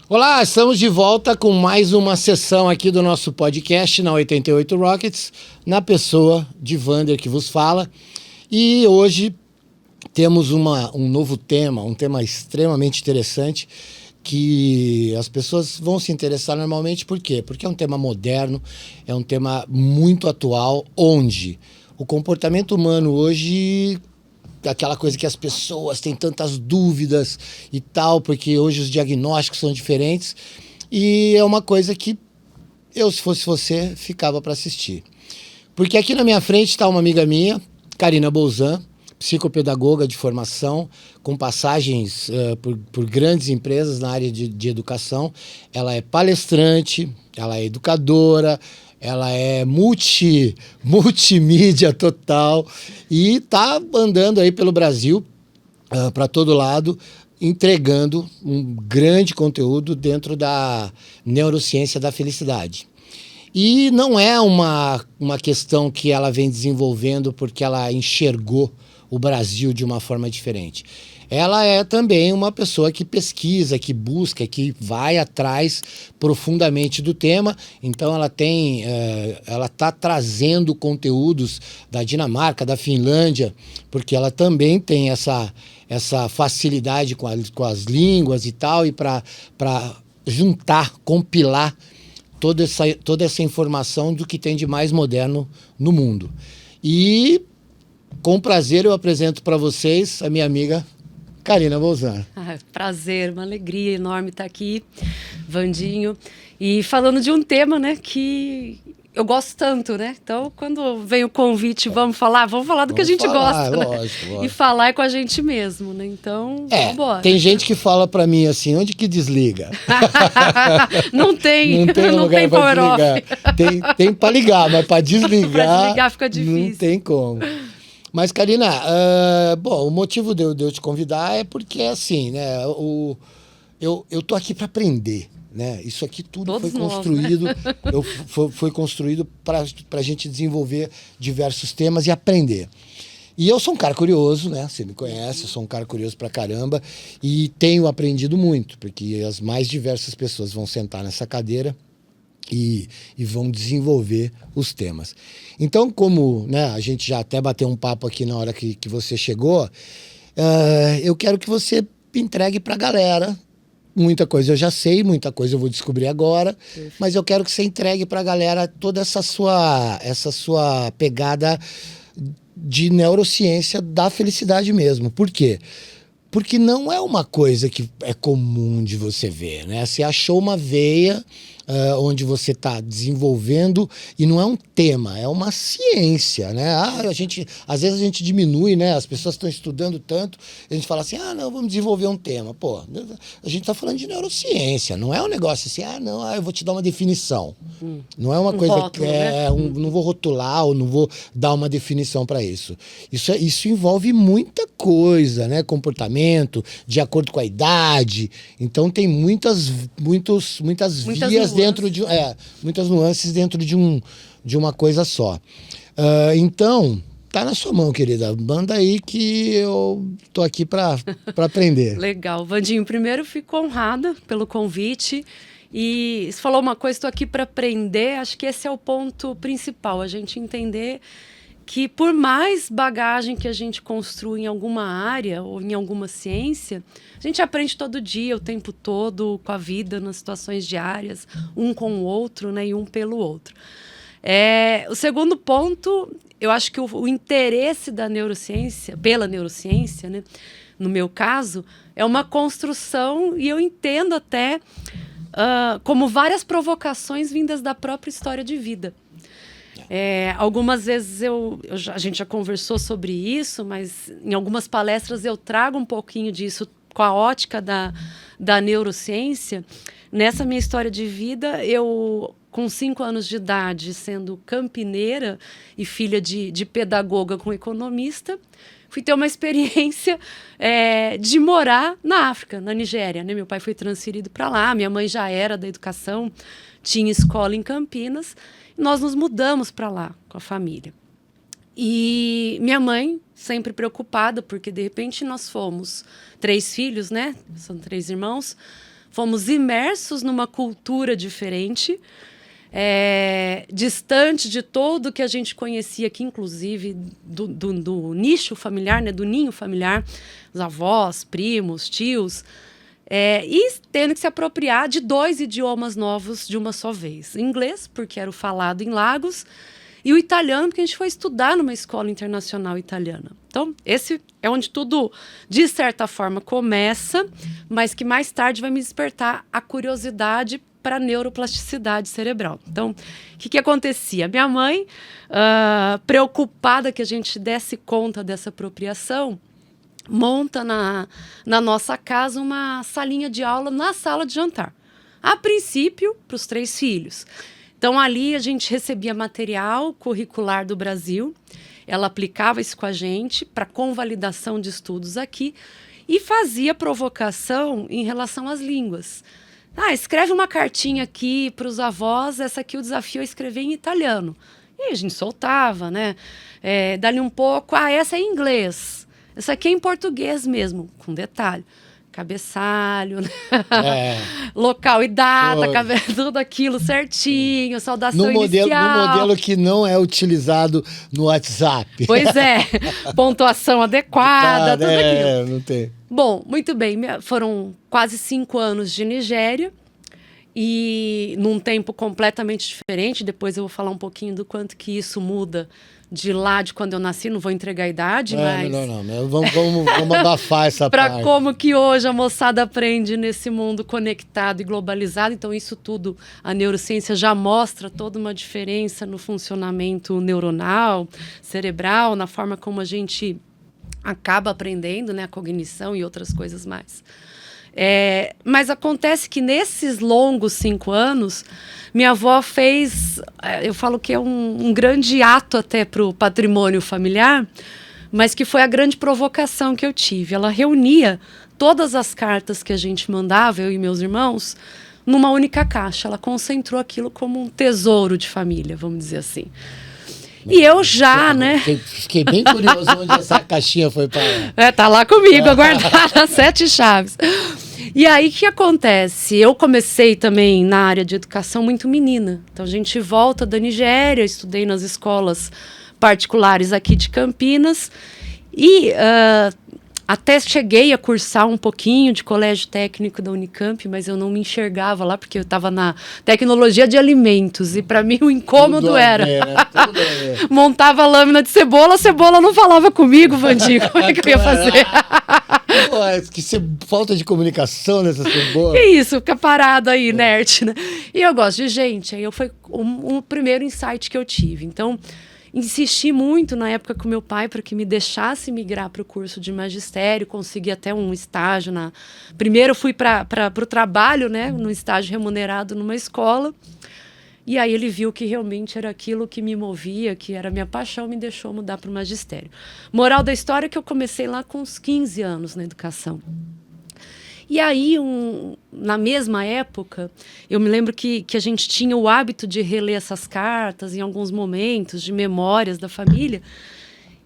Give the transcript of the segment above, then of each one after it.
Olá, estamos de volta com mais uma sessão aqui do nosso podcast na 88 Rockets, na pessoa de Vander que vos fala. E hoje temos um novo tema, um tema extremamente interessante, que as pessoas vão se interessar normalmente. Por quê? Porque é um tema moderno, é um tema muito atual, onde o comportamento humano hoje, aquela coisa que as pessoas têm tantas dúvidas e tal, porque hoje os diagnósticos são diferentes, e é uma coisa que eu, se fosse você, ficava para assistir. Porque aqui na minha frente está uma amiga minha, Karina Bolzan, psicopedagoga de formação, com passagens por grandes empresas na área de educação. Ela é palestrante, ela é educadora, ela é multimídia total e está andando aí pelo Brasil, para todo lado, entregando um grande conteúdo dentro da neurociência da felicidade. E não é uma questão que ela vem desenvolvendo porque ela enxergou o Brasil de uma forma diferente. Ela é também uma pessoa que pesquisa, que busca, que vai atrás profundamente do tema. Então ela está trazendo conteúdos da Dinamarca, da Finlândia, porque ela também tem essa facilidade com as línguas e tal, e para juntar, compilar toda essa informação do que tem de mais moderno no mundo. E, com prazer, eu apresento para vocês a minha amiga Karina Bolzan. Prazer, uma alegria enorme estar aqui, Vandinho. E falando de um tema, né, que eu gosto tanto, né? Então, quando vem o convite, vamos falar do que a gente gosta, né? Lógico. E falar é com a gente mesmo, né? Então, vambora. Tem gente que fala pra mim assim, onde que desliga? Não tem power off. Tem pra ligar, mas pra desligar... Pra desligar fica difícil. Não tem como. Mas, Karina, o motivo de eu te convidar é porque, assim, né, eu tô aqui para aprender, né? Isso aqui tudo Todos foi construído, né? Foi construído para a gente desenvolver diversos temas e aprender. E eu sou um cara curioso, né? Você me conhece, eu sou um cara curioso pra caramba e tenho aprendido muito, porque as mais diversas pessoas vão sentar nessa cadeira e vão desenvolver os temas. Então, como, né, a gente já até bateu um papo aqui na hora que você chegou, eu quero que você entregue para a galera. Muita coisa eu já sei, muita coisa eu vou descobrir agora, mas eu quero que você entregue para a galera toda essa sua pegada de neurociência da felicidade mesmo. Por quê? Porque não é uma coisa que é comum de você ver, né? Você achou uma veia onde você está desenvolvendo, e não é um tema, é uma ciência, né? Às vezes a gente diminui, né? As pessoas estão estudando tanto, a gente fala assim, não, vamos desenvolver um tema. Pô, a gente está falando de neurociência, não é um negócio assim, eu vou te dar uma definição. Não é uma coisa rótulo, que né? Não vou rotular ou não vou dar uma definição para isso. Isso envolve muita coisa, né? Comportamento, de acordo com a idade. Então tem muitas vias dentro de... muitas nuances dentro de uma coisa só. Então, tá na sua mão, querida. Manda aí que eu tô aqui para aprender. Legal. Vandinho, primeiro fico honrada pelo convite. E você falou uma coisa, estou aqui para aprender. Acho que esse é o ponto principal, a gente entender que por mais bagagem que a gente construa em alguma área ou em alguma ciência, a gente aprende todo dia, o tempo todo, com a vida, nas situações diárias, um com o outro, né, e um pelo outro. O segundo ponto, eu acho que o interesse da neurociência, pela neurociência, né, no meu caso, é uma construção, e eu entendo até como várias provocações vindas da própria história de vida. Algumas vezes a gente já conversou sobre isso, mas em algumas palestras eu trago um pouquinho disso com a ótica da neurociência. Nessa minha história de vida, eu, com 5 anos de idade, sendo campineira e filha de pedagoga com economista, fui ter uma experiência de morar na África, na Nigéria, né? Meu pai foi transferido para lá, minha mãe já era da educação, tinha escola em Campinas. Nós nos mudamos para lá com a família. E minha mãe, sempre preocupada, porque de repente nós fomos 3 filhos, né? São 3 irmãos. fomos imersos numa cultura diferente, distante de tudo que a gente conhecia aqui, inclusive do nicho familiar, né, do ninho familiar, os avós, primos, tios, e tendo que se apropriar de 2 idiomas novos de uma só vez. Inglês, porque era o falado em Lagos, e o italiano, porque a gente foi estudar numa escola internacional italiana. Então, esse é onde tudo, de certa forma, começa, mas que mais tarde vai me despertar a curiosidade para a neuroplasticidade cerebral. Então, o que acontecia? Minha mãe, preocupada que a gente desse conta dessa apropriação, monta na nossa casa uma salinha de aula na sala de jantar. A princípio, para os 3 filhos. Então, ali a gente recebia material curricular do Brasil, ela aplicava isso com a gente para convalidação de estudos aqui e fazia provocação em relação às línguas. Escreve uma cartinha aqui para os avós, essa aqui o desafio é escrever em italiano. E a gente soltava, né? Dali um pouco, essa é em inglês, essa aqui é em português mesmo, com detalhe. Cabeçalho, né? Local e data, tudo aquilo certinho, saudação inicial. No modelo que não é utilizado no WhatsApp. Pois é, pontuação adequada, tudo aquilo. Não tem. Bom, muito bem, foram quase 5 anos de Nigéria e num tempo completamente diferente. Depois eu vou falar um pouquinho do quanto que isso muda de lá de quando eu nasci, não vou entregar a idade, mas... Não. Vamos abafar essa parte. Para como que hoje a moçada aprende nesse mundo conectado e globalizado. Então, isso tudo, a neurociência já mostra toda uma diferença no funcionamento neuronal, cerebral, na forma como a gente acaba aprendendo, né, a cognição e outras coisas mais. Mas acontece que nesses longos 5 anos, minha avó fez, eu falo que é um grande ato até para o patrimônio familiar, mas que foi a grande provocação que eu tive. Ela reunia todas as cartas que a gente mandava, eu e meus irmãos, numa única caixa. Ela concentrou aquilo como um tesouro de família, vamos dizer assim. E eu já, né? Fiquei bem curioso onde essa caixinha foi parar. Tá lá comigo, guardada, 7 chaves. E aí, o que acontece? Eu comecei também na área de educação muito menina. Então, a gente volta da Nigéria, estudei nas escolas particulares aqui de Campinas. E até cheguei a cursar um pouquinho de colégio técnico da Unicamp, mas eu não me enxergava lá, porque eu estava na tecnologia de alimentos. E para mim o incômodo era... Montava lâmina de cebola, a cebola não falava comigo, Vandinho. Como é que eu ia fazer? Que falta de comunicação nessa cebola. Que isso, fica parado aí, inerte, né? E eu gosto de gente. Aí foi o primeiro insight que eu tive. Então, insisti muito na época com meu pai para que me deixasse migrar para o curso de magistério, consegui até um estágio Primeiro fui para o trabalho, né, no estágio remunerado numa escola, e aí ele viu que realmente era aquilo que me movia, que era minha paixão, me deixou mudar para o magistério. Moral da história é que eu comecei lá com uns 15 anos na educação. E aí, na mesma época, eu me lembro que a gente tinha o hábito de reler essas cartas em alguns momentos, de memórias da família,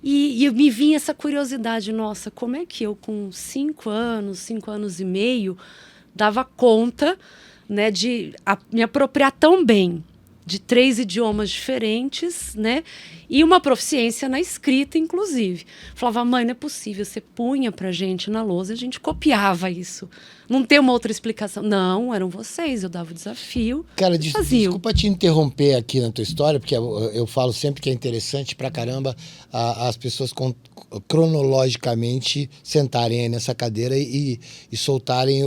e me vinha essa curiosidade, nossa, como é que eu, com 5 anos e meio, dava conta, né, de me apropriar tão bem de 3 idiomas diferentes, né? E uma proficiência na escrita, inclusive. Falava, mãe, não é possível. Você punha pra gente na lousa e a gente copiava isso. Não tem uma outra explicação. Não, eram vocês. Eu dava o desafio. Cara, desculpa te interromper aqui na tua história, porque eu falo sempre que é interessante pra caramba as pessoas cronologicamente sentarem aí nessa cadeira e soltarem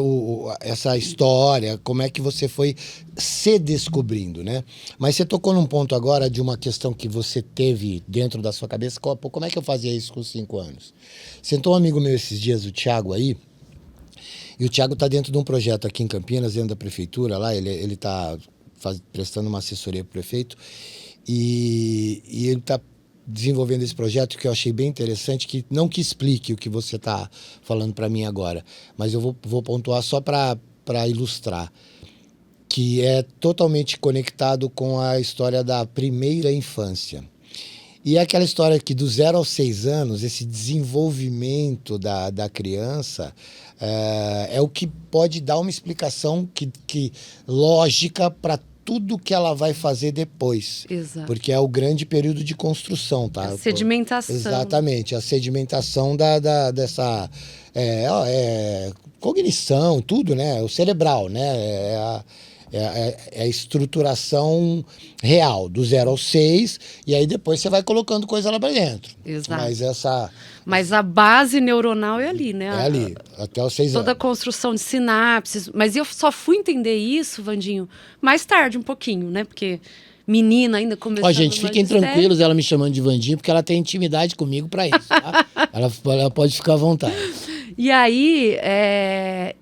essa história, como é que você foi se descobrindo, né? Mas você tocou num ponto agora de uma questão que você teve dentro da sua cabeça. Como é que eu fazia isso com 5 anos? Sentou um amigo meu esses dias, o Thiago, aí, e o Thiago está dentro de um projeto aqui em Campinas, dentro da prefeitura, lá, ele está prestando uma assessoria para o prefeito, e ele está desenvolvendo esse projeto que eu achei bem interessante, que não que explique o que você está falando para mim agora, mas eu vou pontuar só para ilustrar, que é totalmente conectado com a história da primeira infância. E é aquela história que do 0 aos 6 anos, esse desenvolvimento da criança é o que pode dar uma explicação que lógica para tudo que ela vai fazer depois. Exato. Porque é o grande período de construção, tá? A sedimentação. Exatamente, a sedimentação dessa cognição, tudo, né? O cerebral, né? É a estruturação real, do 0 ao 6, e aí depois você vai colocando coisa lá para dentro. Exato. Mas a base neuronal é ali, né? É ali, até os 6 anos. Toda a construção de sinapses. Mas eu só fui entender isso, Vandinho, mais tarde um pouquinho, né? Porque menina ainda começando... Ó, gente, fiquem tranquilos, ela me chamando de Vandinho, porque ela tem intimidade comigo para isso, tá? ela pode ficar à vontade. E aí,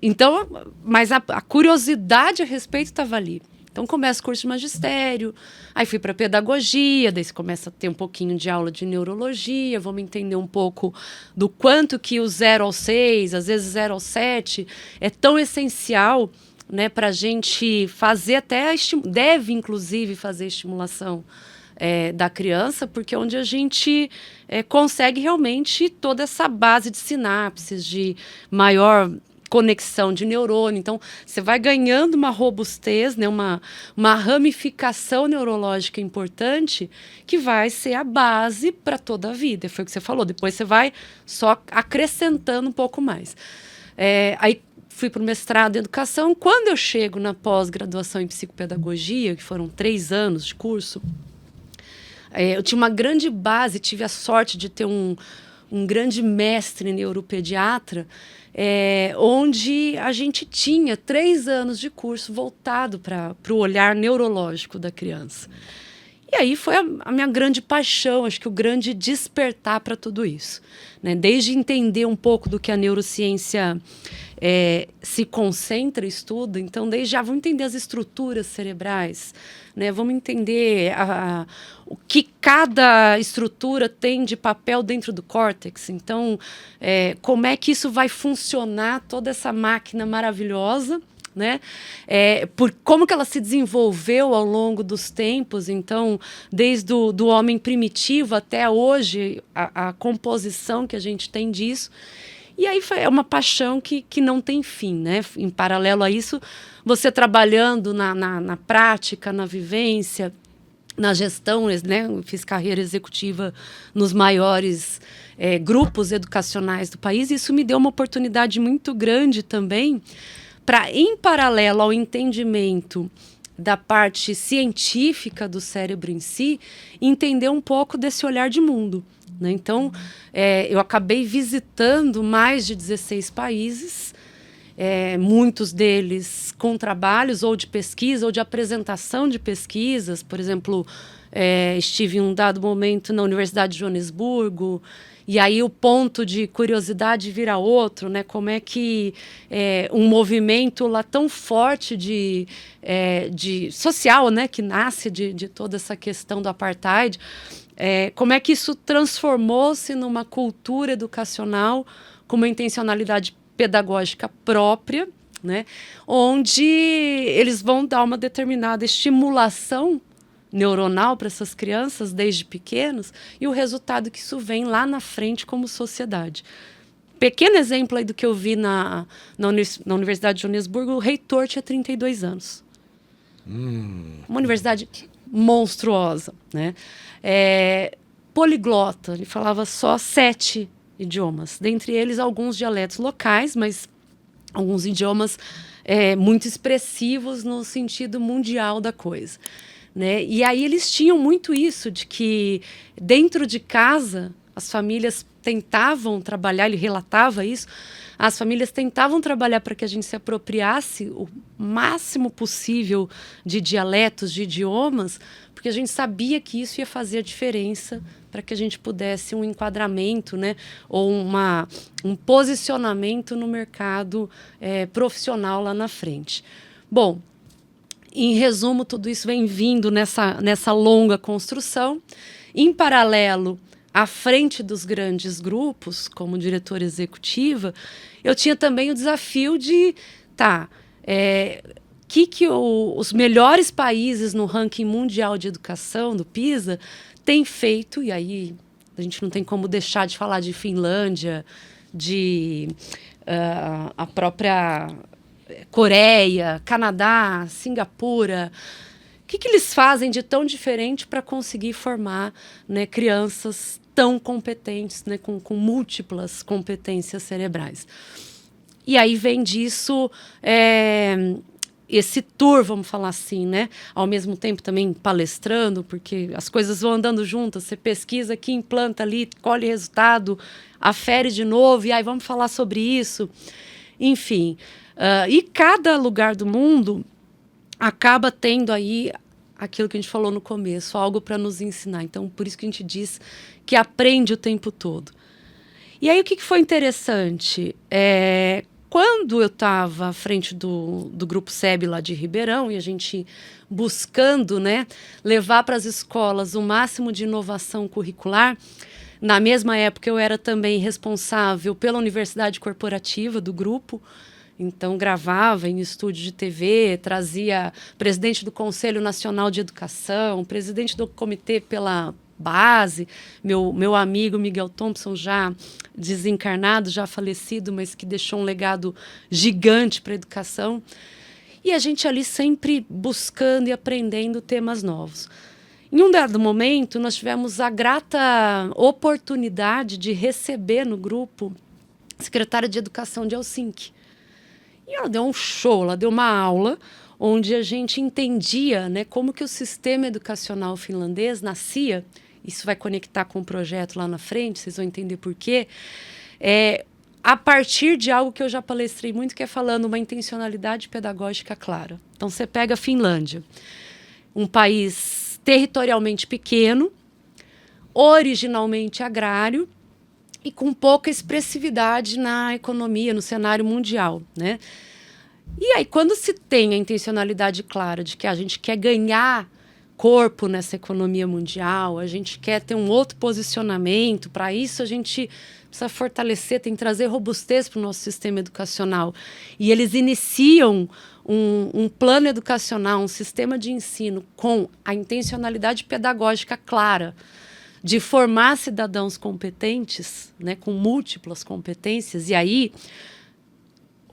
então, mas a curiosidade a respeito estava ali. Então, começa o curso de magistério, aí fui para pedagogia, daí você começa a ter um pouquinho de aula de neurologia, vamos entender um pouco do quanto que o 0 ao 6, às vezes 0 ao 7, é tão essencial, né, para a gente fazer deve, inclusive, fazer estimulação da criança, porque é onde a gente consegue realmente toda essa base de sinapses, de maior conexão de neurônio. Então, você vai ganhando uma robustez, né, uma ramificação neurológica importante que vai ser a base para toda a vida. Foi o que você falou. Depois você vai só acrescentando um pouco mais. Aí fui para o mestrado em educação. Quando eu chego na pós-graduação em psicopedagogia, que foram 3 anos de curso, eu tinha uma grande base, tive a sorte de ter um grande mestre neuropediatra, onde a gente tinha 3 anos de curso voltado para o olhar neurológico da criança. E aí foi a minha grande paixão, acho que o grande despertar para tudo isso, né? Desde entender um pouco do que a neurociência se concentra, estuda, então desde já vamos entender as estruturas cerebrais, né? Vamos entender o que cada estrutura tem de papel dentro do córtex, então como é que isso vai funcionar, toda essa máquina maravilhosa, né? Por como que ela se desenvolveu ao longo dos tempos, então, desde do homem primitivo até hoje, a composição que a gente tem disso. E aí é uma paixão que não tem fim, né? Em paralelo a isso, você trabalhando na prática, na vivência, na gestão, né? Eu fiz carreira executiva nos maiores grupos educacionais do país, e isso me deu uma oportunidade muito grande também para, em paralelo ao entendimento da parte científica do cérebro em si, entender um pouco desse olhar de mundo, né? Então, eu acabei visitando mais de 16 países, muitos deles com trabalhos ou de pesquisa ou de apresentação de pesquisas. Por exemplo, estive em um dado momento na Universidade de Joanesburgo, e aí o ponto de curiosidade vira outro, né? Como é que um movimento lá tão forte de social, né? Que nasce de toda essa questão do apartheid, como é que isso transformou-se numa cultura educacional com uma intencionalidade pedagógica própria, né? Onde eles vão dar uma determinada estimulação neuronal para essas crianças desde pequenos, e o resultado que isso vem lá na frente como sociedade. Pequeno exemplo aí do que eu vi na Universidade de Joanesburgo, o reitor tinha 32 anos. Uma universidade monstruosa, né? Poliglota, ele falava só 7 idiomas, dentre eles alguns dialetos locais, mas alguns idiomas muito expressivos no sentido mundial da coisa, né? E aí eles tinham muito isso, de que dentro de casa as famílias tentavam trabalhar, ele relatava isso, as famílias tentavam trabalhar para que a gente se apropriasse o máximo possível de dialetos, de idiomas, porque a gente sabia que isso ia fazer a diferença para que a gente pudesse um enquadramento, né, ou um posicionamento no mercado profissional lá na frente. Bom, em resumo, tudo isso vem vindo nessa longa construção. Em paralelo, à frente dos grandes grupos, como diretora executiva, eu tinha também o desafio de, os melhores países no ranking mundial de educação, do PISA, têm feito, e aí a gente não tem como deixar de falar de Finlândia, de a própria Coreia, Canadá, Singapura. O que eles fazem de tão diferente para conseguir formar, né, crianças tão competentes, né, com múltiplas competências cerebrais? E aí vem disso esse tour, vamos falar assim, né? Ao mesmo tempo também palestrando, porque as coisas vão andando juntas. Você pesquisa aqui, implanta ali, colhe resultado, afere de novo, e aí vamos falar sobre isso. Enfim, e cada lugar do mundo acaba tendo aí aquilo que a gente falou no começo, algo para nos ensinar. Então, por isso que a gente diz que aprende o tempo todo. E aí, o que foi interessante? Quando eu estava à frente do Grupo SEB lá de Ribeirão, e a gente buscando, né, levar para as escolas o máximo de inovação curricular, na mesma época eu era também responsável pela Universidade Corporativa do grupo. Então, gravava em estúdio de TV, trazia presidente do Conselho Nacional de Educação, presidente do Comitê pela Base, meu amigo Miguel Thompson, já desencarnado, já falecido, mas que deixou um legado gigante para a educação. E a gente ali sempre buscando e aprendendo temas novos. Em um dado momento, nós tivemos a grata oportunidade de receber no grupo a secretária de Educação de Helsinki. E ela deu um show, ela deu uma aula onde a gente entendia, né, como que o sistema educacional finlandês nascia. Isso vai conectar com o projeto lá na frente, vocês vão entender por quê. A partir de algo que eu já palestrei muito, que é falando uma intencionalidade pedagógica clara. Então, você pega a Finlândia, um país territorialmente pequeno, originalmente agrário, e com pouca expressividade na economia, no cenário mundial, né? E aí, quando se tem a intencionalidade clara de que a gente quer ganhar corpo nessa economia mundial, a gente quer ter um outro posicionamento, para isso a gente precisa fortalecer, tem que trazer robustez para o nosso sistema educacional. E eles iniciam um plano educacional, um sistema de ensino com a intencionalidade pedagógica clara, de formar cidadãos competentes, né, com múltiplas competências. E aí,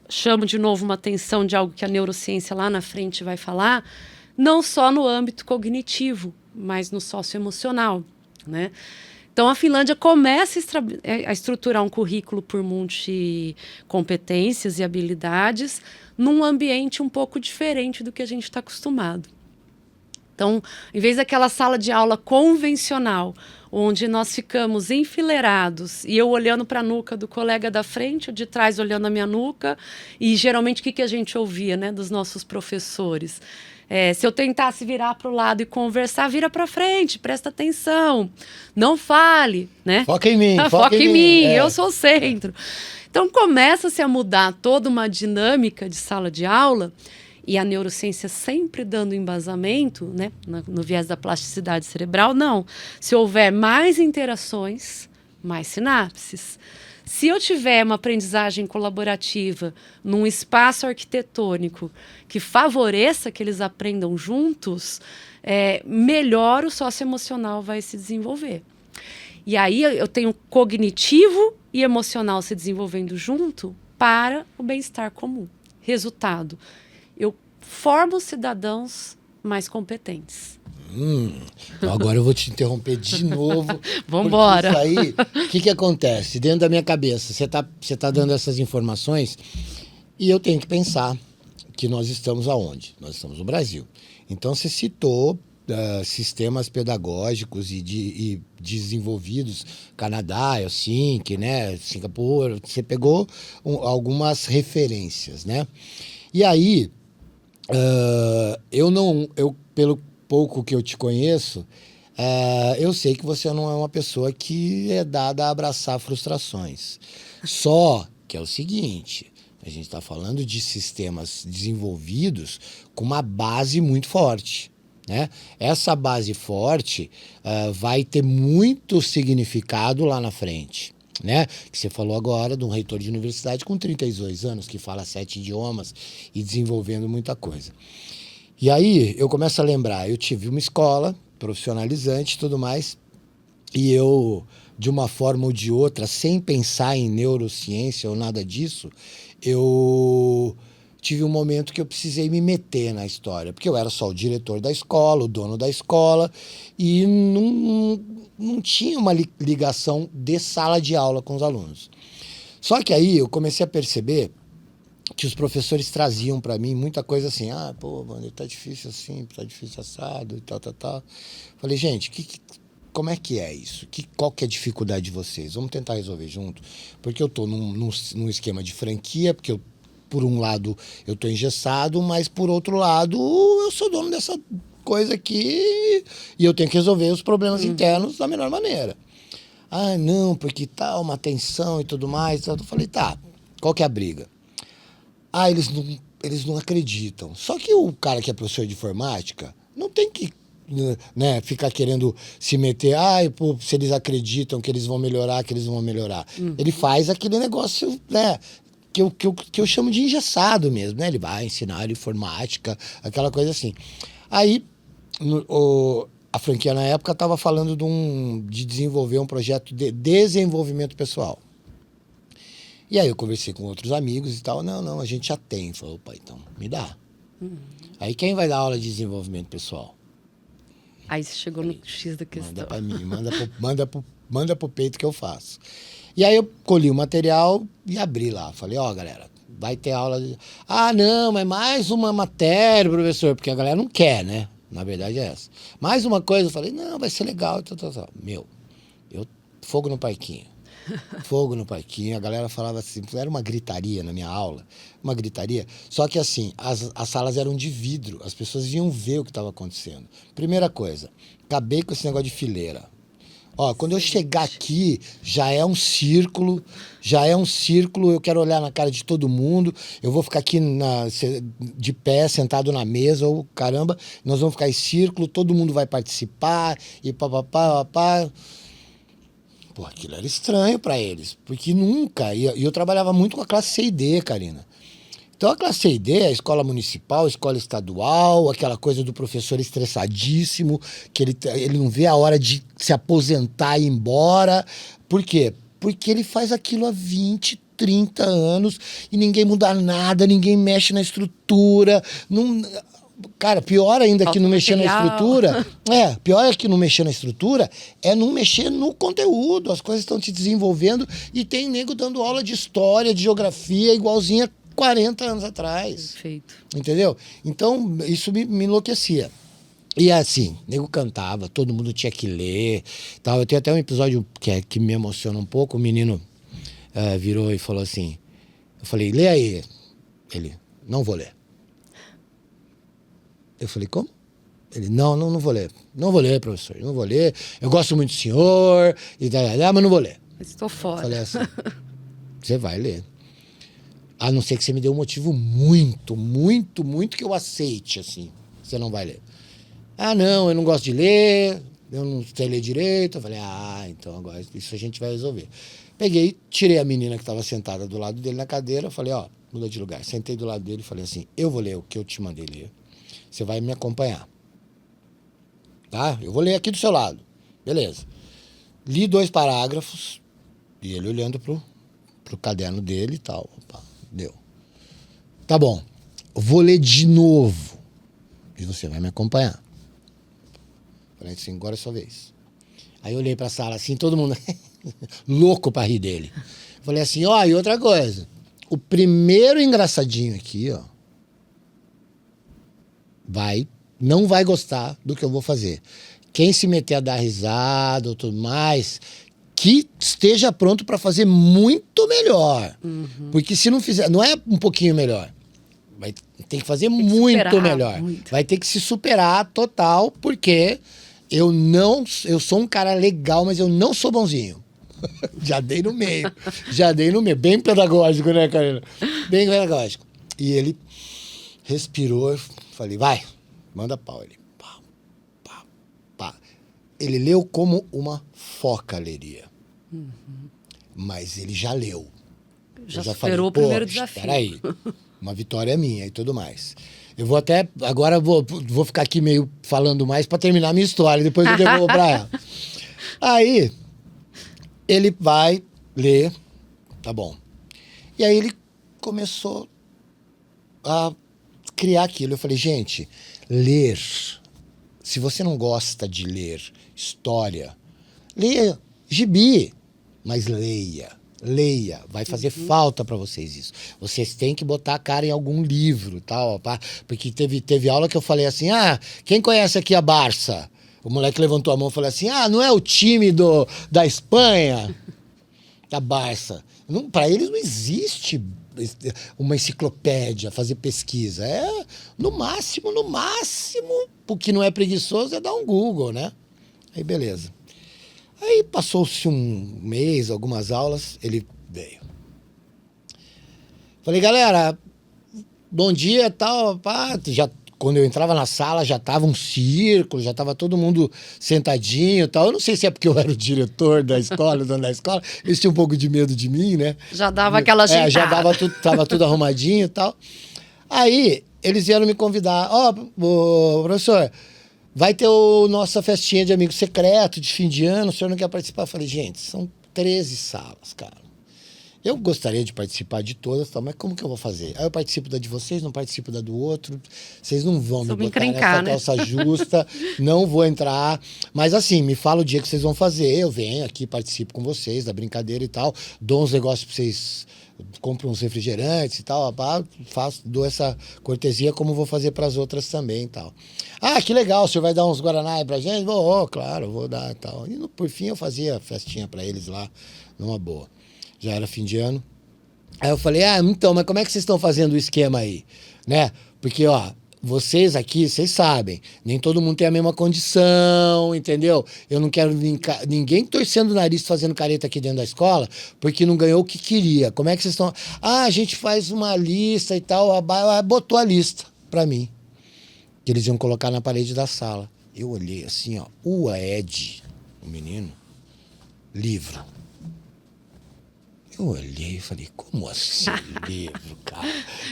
chamo de novo uma atenção de algo que a neurociência lá na frente vai falar, não só no âmbito cognitivo, mas no socioemocional, né? Então, a Finlândia começa a estruturar um currículo por multicompetências e habilidades num ambiente um pouco diferente do que a gente está acostumado. Então, em vez daquela sala de aula convencional, onde nós ficamos enfileirados, e eu olhando para a nuca do colega da frente, o de trás olhando a minha nuca, e geralmente o que a gente ouvia, né, dos nossos professores? Se eu tentasse virar para o lado e conversar, vira para frente, presta atenção, não fale, né? Foca em mim, foca em mim, eu sou o centro. Então, começa-se a mudar toda uma dinâmica de sala de aula, e a neurociência sempre dando embasamento, né, no viés da plasticidade cerebral, não. Se houver mais interações, mais sinapses. Se eu tiver uma aprendizagem colaborativa num espaço arquitetônico que favoreça que eles aprendam juntos, melhor o socioemocional vai se desenvolver. E aí eu tenho cognitivo e emocional se desenvolvendo junto para o bem-estar comum. Resultado, eu formo cidadãos mais competentes. Então agora eu vou te interromper de novo. Vamos embora. Isso aí, o que acontece? Dentro da minha cabeça, você tá dando essas informações e eu tenho que pensar que nós estamos aonde? Nós estamos no Brasil. Então você citou sistemas pedagógicos e desenvolvidos, Canadá, Helsinki, né, Singapura, você pegou algumas referências, né? E aí, pelo pouco que eu te conheço, eu sei que você não é uma pessoa que é dada a abraçar frustrações. Só que é o seguinte, a gente está falando de sistemas desenvolvidos com uma base muito forte, né? Essa base forte vai ter muito significado lá na frente, né? Que você falou agora de um reitor de universidade com 32 anos, que fala 7 idiomas e desenvolvendo muita coisa. E aí eu começo a lembrar, eu tive uma escola profissionalizante e tudo mais, e eu, de uma forma ou de outra, sem pensar em neurociência ou nada disso, eu tive um momento que eu precisei me meter na história, porque eu era só o diretor da escola, o dono da escola, e não tinha uma ligação de sala de aula com os alunos. Só que aí eu comecei a perceber que os professores traziam para mim muita coisa assim, pô, mano, tá difícil assim, tá difícil assado e tal. Falei, gente, como é que é isso? Qual que é a dificuldade de vocês? Vamos tentar resolver junto? Porque eu tô num esquema de franquia, porque eu, por um lado eu tô engessado, mas por outro lado eu sou dono dessa coisa aqui e eu tenho que resolver os problemas internos da melhor maneira. Não, porque tá uma tensão e tudo mais. Eu falei, tá, qual que é a briga? Eles não acreditam. Só que o cara que é professor de informática não tem que, né, ficar querendo se meter. Pô, se eles acreditam que eles vão melhorar, que eles vão melhorar. Ele faz aquele negócio, né, que eu chamo de engessado mesmo, né? Ele vai ensinar informática, aquela coisa assim. Aí, a franquia na época estava falando de desenvolver um projeto de desenvolvimento pessoal. E aí eu conversei com outros amigos e tal. Não, a gente já tem. Falei, opa, então me dá. Aí quem vai dar aula de desenvolvimento pessoal? Aí você chegou no X da questão. Manda pra mim, manda pro peito que eu faço. E aí eu colhi o material e abri lá. Falei, galera, vai ter aula de... não, mas mais uma matéria, professor, porque a galera não quer, né? Na verdade é essa. Mais uma coisa, eu falei, não, vai ser legal. Meu, fogo no parquinho. Fogo no parquinho, a galera falava assim, era uma gritaria na minha aula, uma gritaria, só que assim, as salas eram de vidro, as pessoas iam ver o que estava acontecendo. Primeira coisa, acabei com esse negócio de fileira. Quando eu chegar aqui, já é um círculo, eu quero olhar na cara de todo mundo, eu vou ficar aqui de pé, sentado na mesa, ou caramba, nós vamos ficar em círculo, todo mundo vai participar, e papapá. Pô, aquilo era estranho para eles, porque nunca... E eu trabalhava muito com a classe C e D, Karina. Então, a classe C e D, a escola municipal, a escola estadual, aquela coisa do professor estressadíssimo, que ele não vê a hora de se aposentar e ir embora. Por quê? Porque ele faz aquilo há 20, 30 anos e ninguém muda nada, ninguém mexe na estrutura, não... Cara, pior ainda que não mexer na estrutura. Pior é que não mexer na estrutura é não mexer no conteúdo. As coisas estão te desenvolvendo e tem nego dando aula de história, de geografia, igualzinha 40 anos atrás. Perfeito. Entendeu? Então, isso me enlouquecia. E assim, nego cantava, todo mundo tinha que ler. Tal. Eu tenho até um episódio que me emociona um pouco. O menino virou e falou assim... Eu falei, lê aí. Ele, não vou ler. Eu falei, como? Ele, não vou ler. Não vou ler, professor, não vou ler. Eu gosto muito do senhor, mas não vou ler. Estou fora. Falei assim, você vai ler. A não ser que você me dê um motivo muito, muito, muito que eu aceite, assim. Você não vai ler. Não, eu não gosto de ler, eu não sei ler direito. Eu falei, então agora isso a gente vai resolver. Peguei, tirei a menina que estava sentada do lado dele na cadeira, falei, muda de lugar. Sentei do lado dele e falei assim, eu vou ler o que eu te mandei ler. Você vai me acompanhar. Tá? Eu vou ler aqui do seu lado. Beleza. Li 2 parágrafos e ele olhando pro caderno dele e tal. Opa, deu. Tá bom. Eu vou ler de novo. E você vai me acompanhar. Falei assim, agora é a sua vez. Aí eu olhei pra sala assim, todo mundo louco pra rir dele. Falei assim, e outra coisa. O primeiro engraçadinho aqui, não vai gostar do que eu vou fazer. Quem se meter a dar risada ou tudo mais, que esteja pronto para fazer muito melhor. Porque se não fizer, não é um pouquinho melhor. Vai ter que fazer muito melhor. Muito. Vai ter que se superar total, porque eu sou um cara legal, mas eu não sou bonzinho. Já dei no meio. Bem pedagógico, né, Karina? Bem pedagógico. E ele respirou, falei, vai, manda pau. Ele, pá. Ele leu como uma foca leria. mas ele já leu. Já Eu já superou o falei, primeiro desafio. Espera aí, uma vitória minha e tudo mais. Eu vou até, agora vou ficar aqui meio falando mais para terminar a minha história, depois eu devolvo para ela. Aí, ele vai ler, tá bom. E aí ele começou a criar aquilo. Eu falei, gente, ler, se você não gosta de ler história, leia gibi, mas leia. Leia, vai fazer falta para vocês isso. Vocês têm que botar a cara em algum livro, tal, pá, porque teve aula que eu falei assim, quem conhece aqui a Barça? O moleque levantou a mão e falou assim, não é o time da Espanha? Da Barça. Para eles não existe uma enciclopédia, fazer pesquisa. É, no máximo, porque não é preguiçoso, é dar um Google, né? Aí, beleza. Aí passou-se um mês, algumas aulas, ele veio. Falei, galera, bom dia, tal, pá. Quando eu entrava na sala, já tava um círculo, já tava todo mundo sentadinho e tal. Eu não sei se é porque eu era o diretor da escola, o dono da escola, eles tinham um pouco de medo de mim, né? Já dava aquela ajeitada. Já tava tudo arrumadinho e tal. Aí, eles vieram me convidar. Professor, vai ter nossa festinha de amigo secreto, de fim de ano, o senhor não quer participar? Eu falei, gente, são 13 salas, cara. Eu gostaria de participar de todas, mas como que eu vou fazer? Aí eu participo da de vocês, não participo da do outro. Vocês não vão me botar nessa calça justa, não vou entrar. Mas assim, me fala o dia que vocês vão fazer. Eu venho aqui, participo com vocês da brincadeira e tal. Dou uns negócios pra vocês, compro uns refrigerantes e tal. Dou essa cortesia como vou fazer pras outras também e tal. Que legal, o senhor vai dar uns Guaraná aí pra gente? Claro, vou dar e tal. E por fim eu fazia festinha pra eles lá, numa boa. Já era fim de ano. Aí eu falei, então, mas como é que vocês estão fazendo o esquema aí? Né? Porque, vocês aqui, vocês sabem, nem todo mundo tem a mesma condição, entendeu? Eu não quero ninguém torcendo o nariz, fazendo careta aqui dentro da escola, porque não ganhou o que queria. Como é que vocês estão? A gente faz uma lista e tal, botou a lista pra mim, que eles iam colocar na parede da sala. Eu olhei assim, o Ed, o menino, livro. Eu olhei e falei, como assim livro, cara?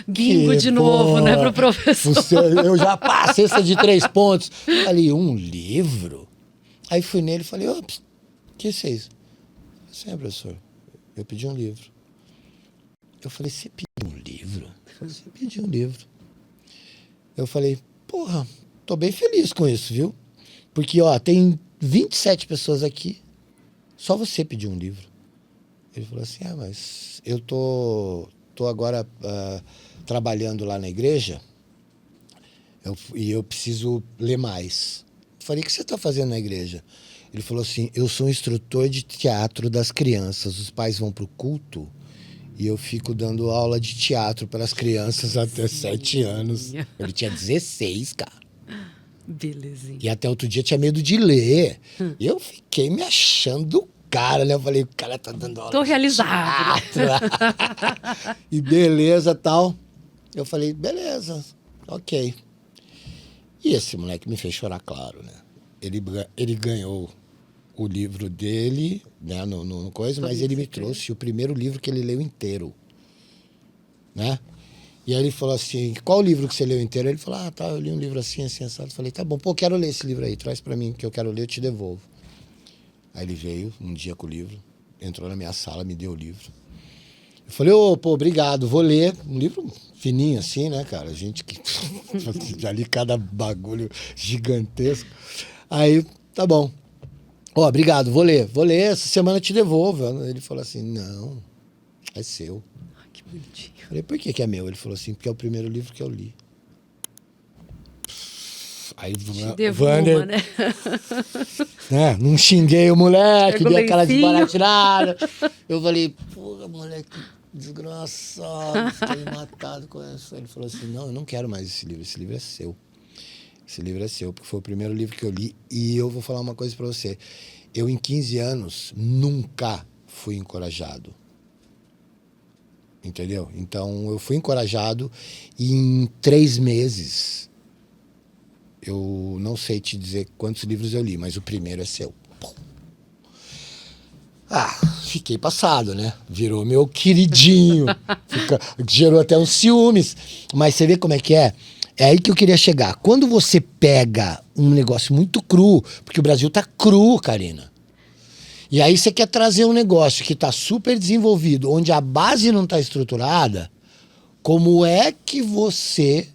Bingo de novo, né, pro professor. Eu já passei cesta de 3 pontos. Falei, um livro? Aí fui nele e falei, o que é isso? Sim, professor, eu pedi um livro. Eu falei, você pediu um livro? Ele falou, você pediu um livro. Eu falei, porra, tô bem feliz com isso, viu? Porque, tem 27 pessoas aqui, só você pediu um livro. Ele falou assim, mas eu tô agora trabalhando lá na igreja e eu preciso ler mais. Eu falei, o que você está fazendo na igreja? Ele falou assim, eu sou instrutor de teatro das crianças, os pais vão pro culto e eu fico dando aula de teatro para as crianças até 7 anos. Ele tinha 16, cara. Belezinha. E até outro dia tinha medo de ler. Eu fiquei me achando cara, né? Eu falei, o cara tá dando aula. Tô realizado. E beleza, tal. Eu falei, beleza, ok. E esse moleque me fez chorar, claro, né? Ele ganhou o livro dele, né, no coisa, mas ele me trouxe o primeiro livro que ele leu inteiro, né? E aí ele falou assim, qual o livro que você leu inteiro? Ele falou, eu li um livro assim, assim, assado. Eu falei, tá bom, eu quero ler esse livro aí, traz pra mim, que eu quero ler, eu te devolvo. Aí ele veio um dia com o livro, entrou na minha sala, me deu o livro. Eu falei, obrigado, vou ler. Um livro fininho assim, né, cara? A gente que já li cada bagulho gigantesco. Aí, tá bom. Obrigado, vou ler, essa semana eu te devolvo. Ele falou assim, não, é seu. Que bonitinho. Eu falei, por que é meu? Ele falou assim, porque é o primeiro livro que eu li. Aí Vander, né? Não xinguei o moleque, dei aquela desbaratinada. Eu falei, porra, moleque desgraçado, você tá me matado com isso. Ele falou assim, não, eu não quero mais esse livro é seu. Esse livro é seu, porque foi o primeiro livro que eu li. E eu vou falar uma coisa pra você. Eu, em 15 anos, nunca fui encorajado. Entendeu? Então, eu fui encorajado e em 3 meses... Eu não sei te dizer quantos livros eu li, mas o primeiro é seu. fiquei passado, né? Virou meu queridinho. Gerou até uns ciúmes. Mas você vê como é que é? É aí que eu queria chegar. Quando você pega um negócio muito cru, porque o Brasil tá cru, Karina. E aí você quer trazer um negócio que tá super desenvolvido, onde a base não tá estruturada, como é que você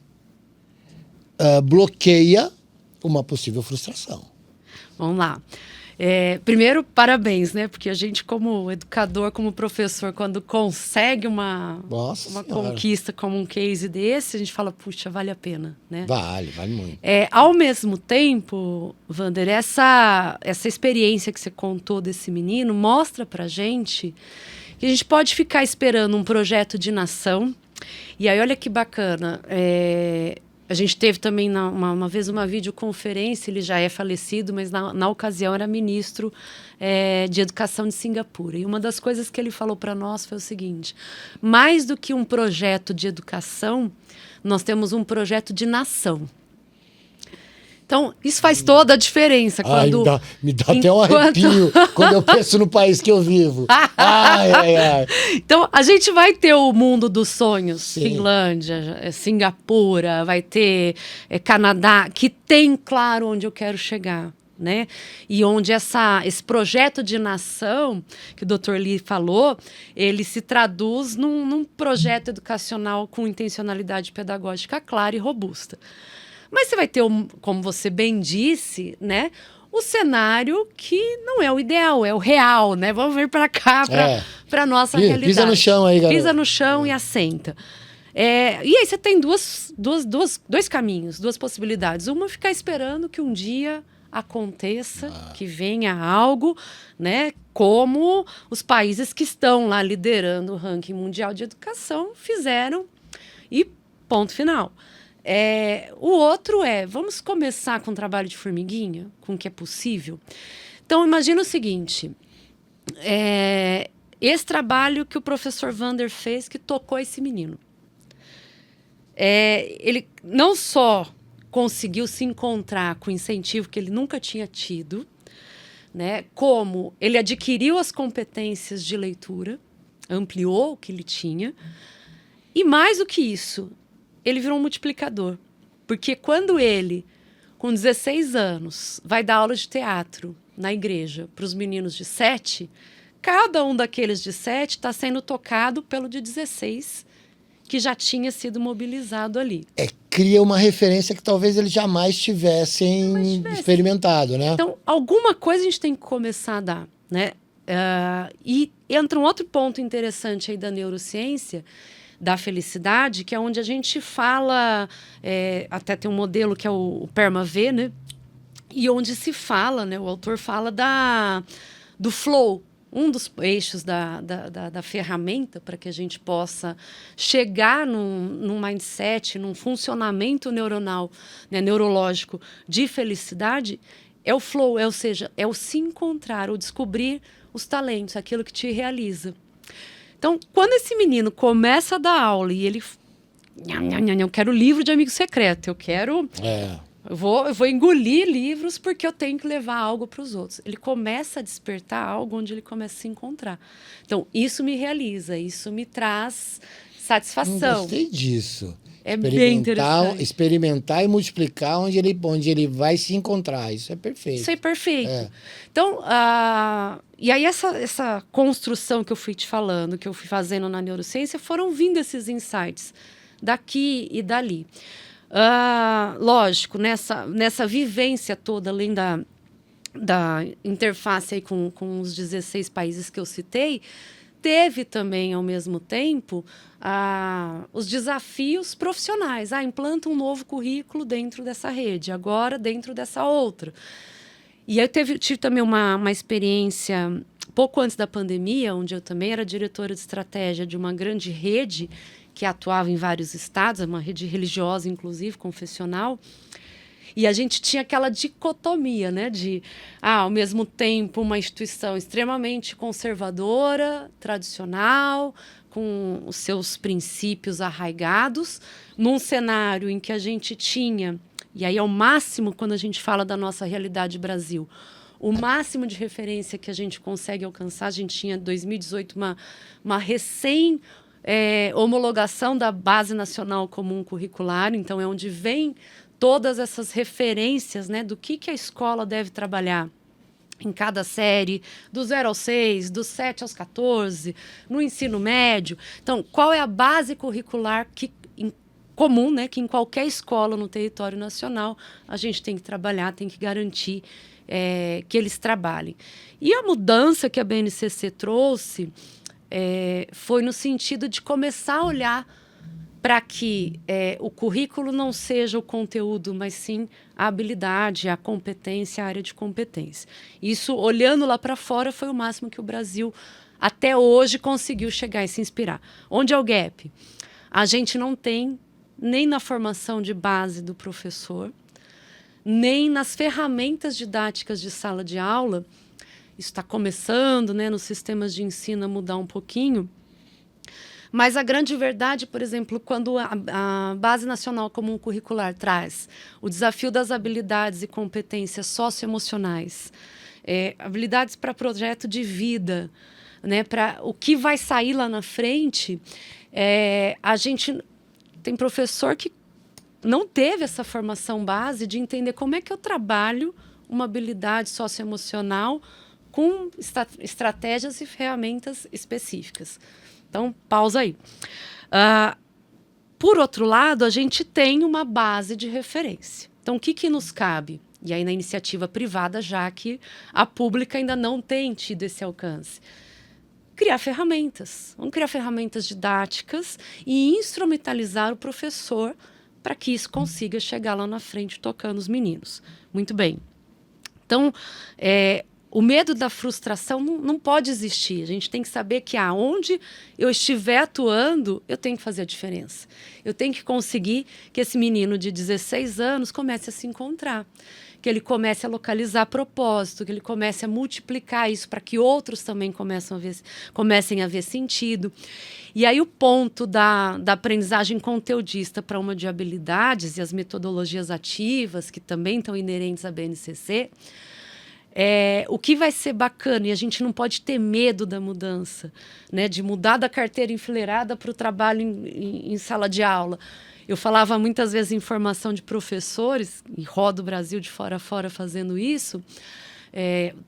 bloqueia uma possível frustração? Vamos lá. Primeiro, parabéns, né? Porque a gente, como educador, como professor, quando consegue uma conquista como um case desse, a gente fala, puxa, vale a pena, né? Vale muito. Ao mesmo tempo, Wander, essa experiência que você contou desse menino mostra pra gente que a gente pode ficar esperando um projeto de nação. E aí, olha que bacana, a gente teve também uma vez uma videoconferência, ele já é falecido, mas na ocasião era ministro de Educação de Singapura. E uma das coisas que ele falou para nós foi o seguinte: mais do que um projeto de educação, nós temos um projeto de nação. Então, isso faz toda a diferença. Me dá até um arrepio quando eu penso no país que eu vivo. Ai. Então, a gente vai ter o mundo dos sonhos, Sim. Finlândia, Singapura, vai ter Canadá, que tem claro onde eu quero chegar, né? E onde esse projeto de nação, que o Dr. Lee falou, ele se traduz num projeto educacional com intencionalidade pedagógica clara e robusta. Mas você vai ter, como você bem disse, né, o cenário que não é o ideal, é o real, né? Vamos vir para cá, para a nossa realidade. Pisa no chão aí, galera. Pisa no chão e assenta. E aí você tem dois caminhos, duas possibilidades. Uma é ficar esperando que um dia aconteça, que venha algo, né? Como os países que estão lá liderando o ranking mundial de educação fizeram, e ponto final. O outro vamos começar com um trabalho de formiguinha, com o que é possível. Então, imagina o seguinte, esse trabalho que o professor Wander fez, que tocou esse menino. Ele não só conseguiu se encontrar com incentivo que ele nunca tinha tido, né, como ele adquiriu as competências de leitura, ampliou o que ele tinha, e mais do que isso, ele virou um multiplicador. Porque quando ele, com 16 anos, vai dar aula de teatro na igreja para os meninos de 7, cada um daqueles de 7 está sendo tocado pelo de 16, que já tinha sido mobilizado ali. Cria uma referência que talvez eles jamais tivessem experimentado, né? Então, alguma coisa a gente tem que começar a dar, né? E entra um outro ponto interessante aí da neurociência, da felicidade, que é onde a gente fala, até tem um modelo que é o PERMA-V, né? E onde se fala, né? O autor fala do flow, um dos eixos da ferramenta para que a gente possa chegar num mindset, num funcionamento neuronal, né, neurológico de felicidade, é o flow, ou seja, é o se encontrar, o descobrir os talentos, aquilo que te realiza. Então, quando esse menino começa a dar aula e ele... Eu quero livro de amigo secreto, eu quero... Eu vou engolir livros porque eu tenho que levar algo para os outros. Ele começa a despertar algo onde ele começa a se encontrar. Então, isso me realiza, isso me traz satisfação. Gostei disso. Bem interessante. Experimentar e multiplicar onde ele vai se encontrar. Isso é perfeito. Isso é perfeito. Então, e aí essa construção que eu fui te falando, que eu fui fazendo na neurociência, foram vindo esses insights daqui e dali. Lógico, nessa vivência toda, além da interface aí com os 16 países que eu citei, teve também, ao mesmo tempo, os desafios profissionais. Implanta um novo currículo dentro dessa rede, agora dentro dessa outra. E aí tive também uma experiência, pouco antes da pandemia, onde eu também era diretora de estratégia de uma grande rede que atuava em vários estados, uma rede religiosa, inclusive, confessional. E a gente tinha aquela dicotomia, né, de, ao mesmo tempo, uma instituição extremamente conservadora, tradicional, com os seus princípios arraigados, num cenário em que a gente tinha, e aí é o máximo quando a gente fala da nossa realidade Brasil, o máximo de referência que a gente consegue alcançar. A gente tinha, em 2018, uma homologação da Base Nacional Comum Curricular, então é onde vem todas essas referências, né, do que a escola deve trabalhar em cada série, do 0 ao 6, do 7 aos 14, no ensino médio. Então, qual é a base curricular comum, né, que em qualquer escola no território nacional a gente tem que trabalhar, tem que garantir que eles trabalhem. E a mudança que a BNCC trouxe foi no sentido de começar a olhar para que o currículo não seja o conteúdo, mas sim a habilidade, a competência, a área de competência. Isso, olhando lá para fora, foi o máximo que o Brasil, até hoje, conseguiu chegar e se inspirar. Onde é o gap? A gente não tem, nem na formação de base do professor, nem nas ferramentas didáticas de sala de aula. Isso está começando, né, nos sistemas de ensino a mudar um pouquinho. Mas a grande verdade, por exemplo, quando a Base Nacional Comum Curricular traz o desafio das habilidades e competências socioemocionais, habilidades para projeto de vida, né, para o que vai sair lá na frente, a gente tem professor que não teve essa formação base de entender como é que eu trabalho uma habilidade socioemocional com estratégias e ferramentas específicas. Então, pausa aí. Por outro lado, a gente tem uma base de referência. Então, o que nos cabe? E aí, na iniciativa privada, já que a pública ainda não tem tido esse alcance. Criar ferramentas. Vamos criar ferramentas didáticas e instrumentalizar o professor para que isso consiga chegar lá na frente tocando os meninos. Muito bem. Então, o medo da frustração não pode existir. A gente tem que saber que aonde eu estiver atuando, eu tenho que fazer a diferença. Eu tenho que conseguir que esse menino de 16 anos comece a se encontrar, que ele comece a localizar propósito, que ele comece a multiplicar isso para que outros também comecem a ver sentido. E aí o ponto da aprendizagem conteudista para uma de habilidades e as metodologias ativas, que também estão inerentes à BNCC, o que vai ser bacana, e a gente não pode ter medo da mudança, né, de mudar da carteira enfileirada para o trabalho em sala de aula. Eu falava muitas vezes em formação de professores, e rodo o Brasil de fora a fora fazendo isso,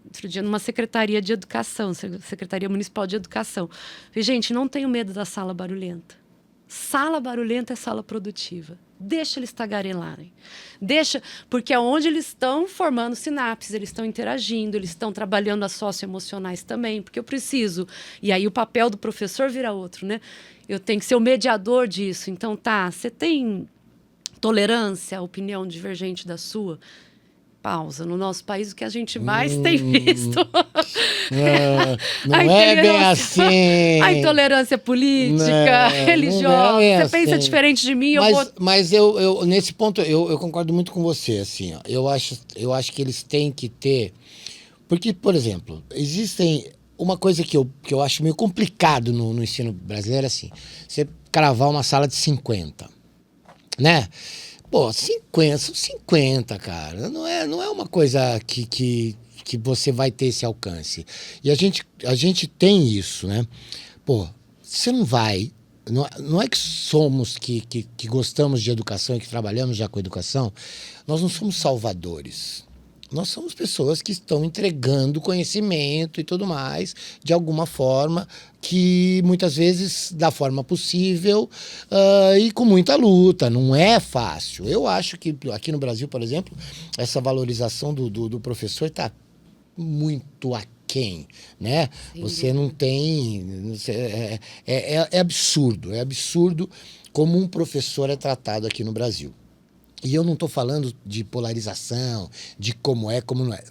outro dia numa secretaria de educação, Secretaria Municipal de Educação. Falei, gente, não tenho medo da sala barulhenta. Sala barulhenta é sala produtiva. Deixa eles tagarelarem. Deixa, porque é onde eles estão formando sinapses, eles estão interagindo, eles estão trabalhando as socioemocionais também, porque eu preciso. E aí o papel do professor vira outro, né? Eu tenho que ser o mediador disso. Então, você tem tolerância à opinião divergente da sua? Pausa. No nosso país, o que a gente mais tem visto. Não é bem assim. A intolerância política, religiosa. Você pensa diferente de mim, Mas eu nesse ponto, eu concordo muito com você, assim, ó. Eu acho que eles têm que ter... Porque, por exemplo, existem... Uma coisa que eu acho meio complicado no ensino brasileiro, assim, você cravar uma sala de 50, né? Pô, 50, são 50, cara. Não é uma coisa que você vai ter esse alcance. E a gente tem isso, né? Pô, você não vai... Não é que somos que gostamos de educação e que trabalhamos já com educação. Nós não somos salvadores. Nós somos pessoas que estão entregando conhecimento e tudo mais, de alguma forma, que muitas vezes da forma possível e com muita luta. Não é fácil. Eu acho que aqui no Brasil, por exemplo, essa valorização do professor está muito aquém, né? Sim. Você não tem... É absurdo como um professor é tratado aqui no Brasil. E eu não estou falando de polarização, de como é, como não é.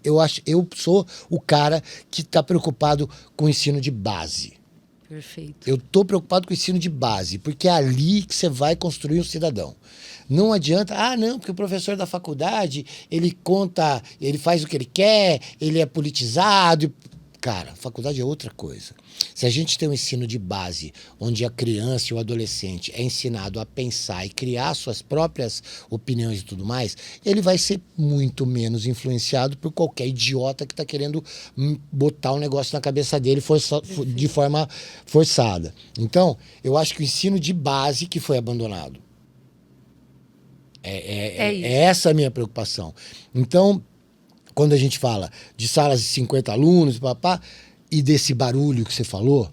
Eu sou o cara que está preocupado com o ensino de base. Perfeito. Eu estou preocupado com o ensino de base, porque é ali que você vai construir um cidadão. Não adianta, porque o professor da faculdade, ele faz o que ele quer, ele é politizado. Cara, faculdade é outra coisa. Se a gente tem um ensino de base, onde a criança e o adolescente é ensinado a pensar e criar suas próprias opiniões e tudo mais, ele vai ser muito menos influenciado por qualquer idiota que está querendo botar um negócio na cabeça dele de forma forçada. Então, eu acho que o ensino de base que foi abandonado. É essa a minha preocupação. Então, quando a gente fala de salas de 50 alunos, papá, e desse barulho que você falou,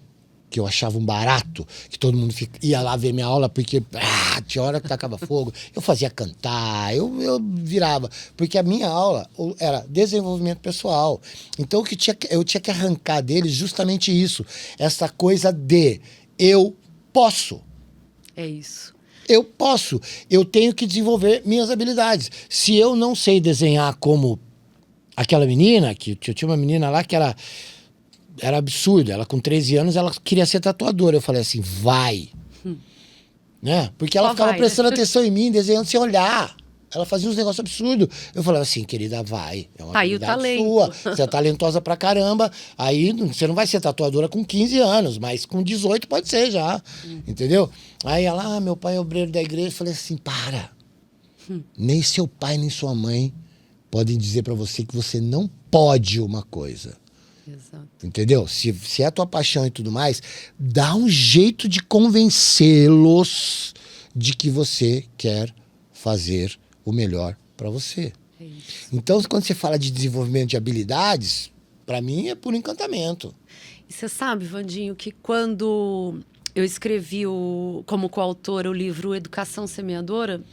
que eu achava um barato, que todo mundo ia lá ver minha aula porque tinha hora que tacava fogo, eu fazia cantar, eu virava, porque a minha aula era desenvolvimento pessoal. Então eu tinha que arrancar deles justamente isso, essa coisa de eu posso. É isso. Eu posso, eu tenho que desenvolver minhas habilidades. Se eu não sei desenhar como aquela menina, que eu tinha uma menina lá que era absurda, ela com 13 anos, ela queria ser tatuadora. Eu falei assim, vai. Né? Porque ela ficava prestando atenção em mim, desenhando sem olhar. Ela fazia uns negócios absurdos. Eu falava assim, querida, vai. É uma habilidade sua. Você é talentosa pra caramba. Aí você não vai ser tatuadora com 15 anos, mas com 18 pode ser já. Entendeu? Aí ela, meu pai é obreiro da igreja. Eu falei assim, para. Nem seu pai, nem sua mãe podem dizer pra você que você não pode uma coisa. Exato. Entendeu? Se é a tua paixão e tudo mais, dá um jeito de convencê-los de que você quer fazer o melhor pra você. É isso. Então, quando você fala de desenvolvimento de habilidades, pra mim é puro encantamento. E você sabe, Vandinho, que quando eu escrevi como coautora o livro Educação Semeadora,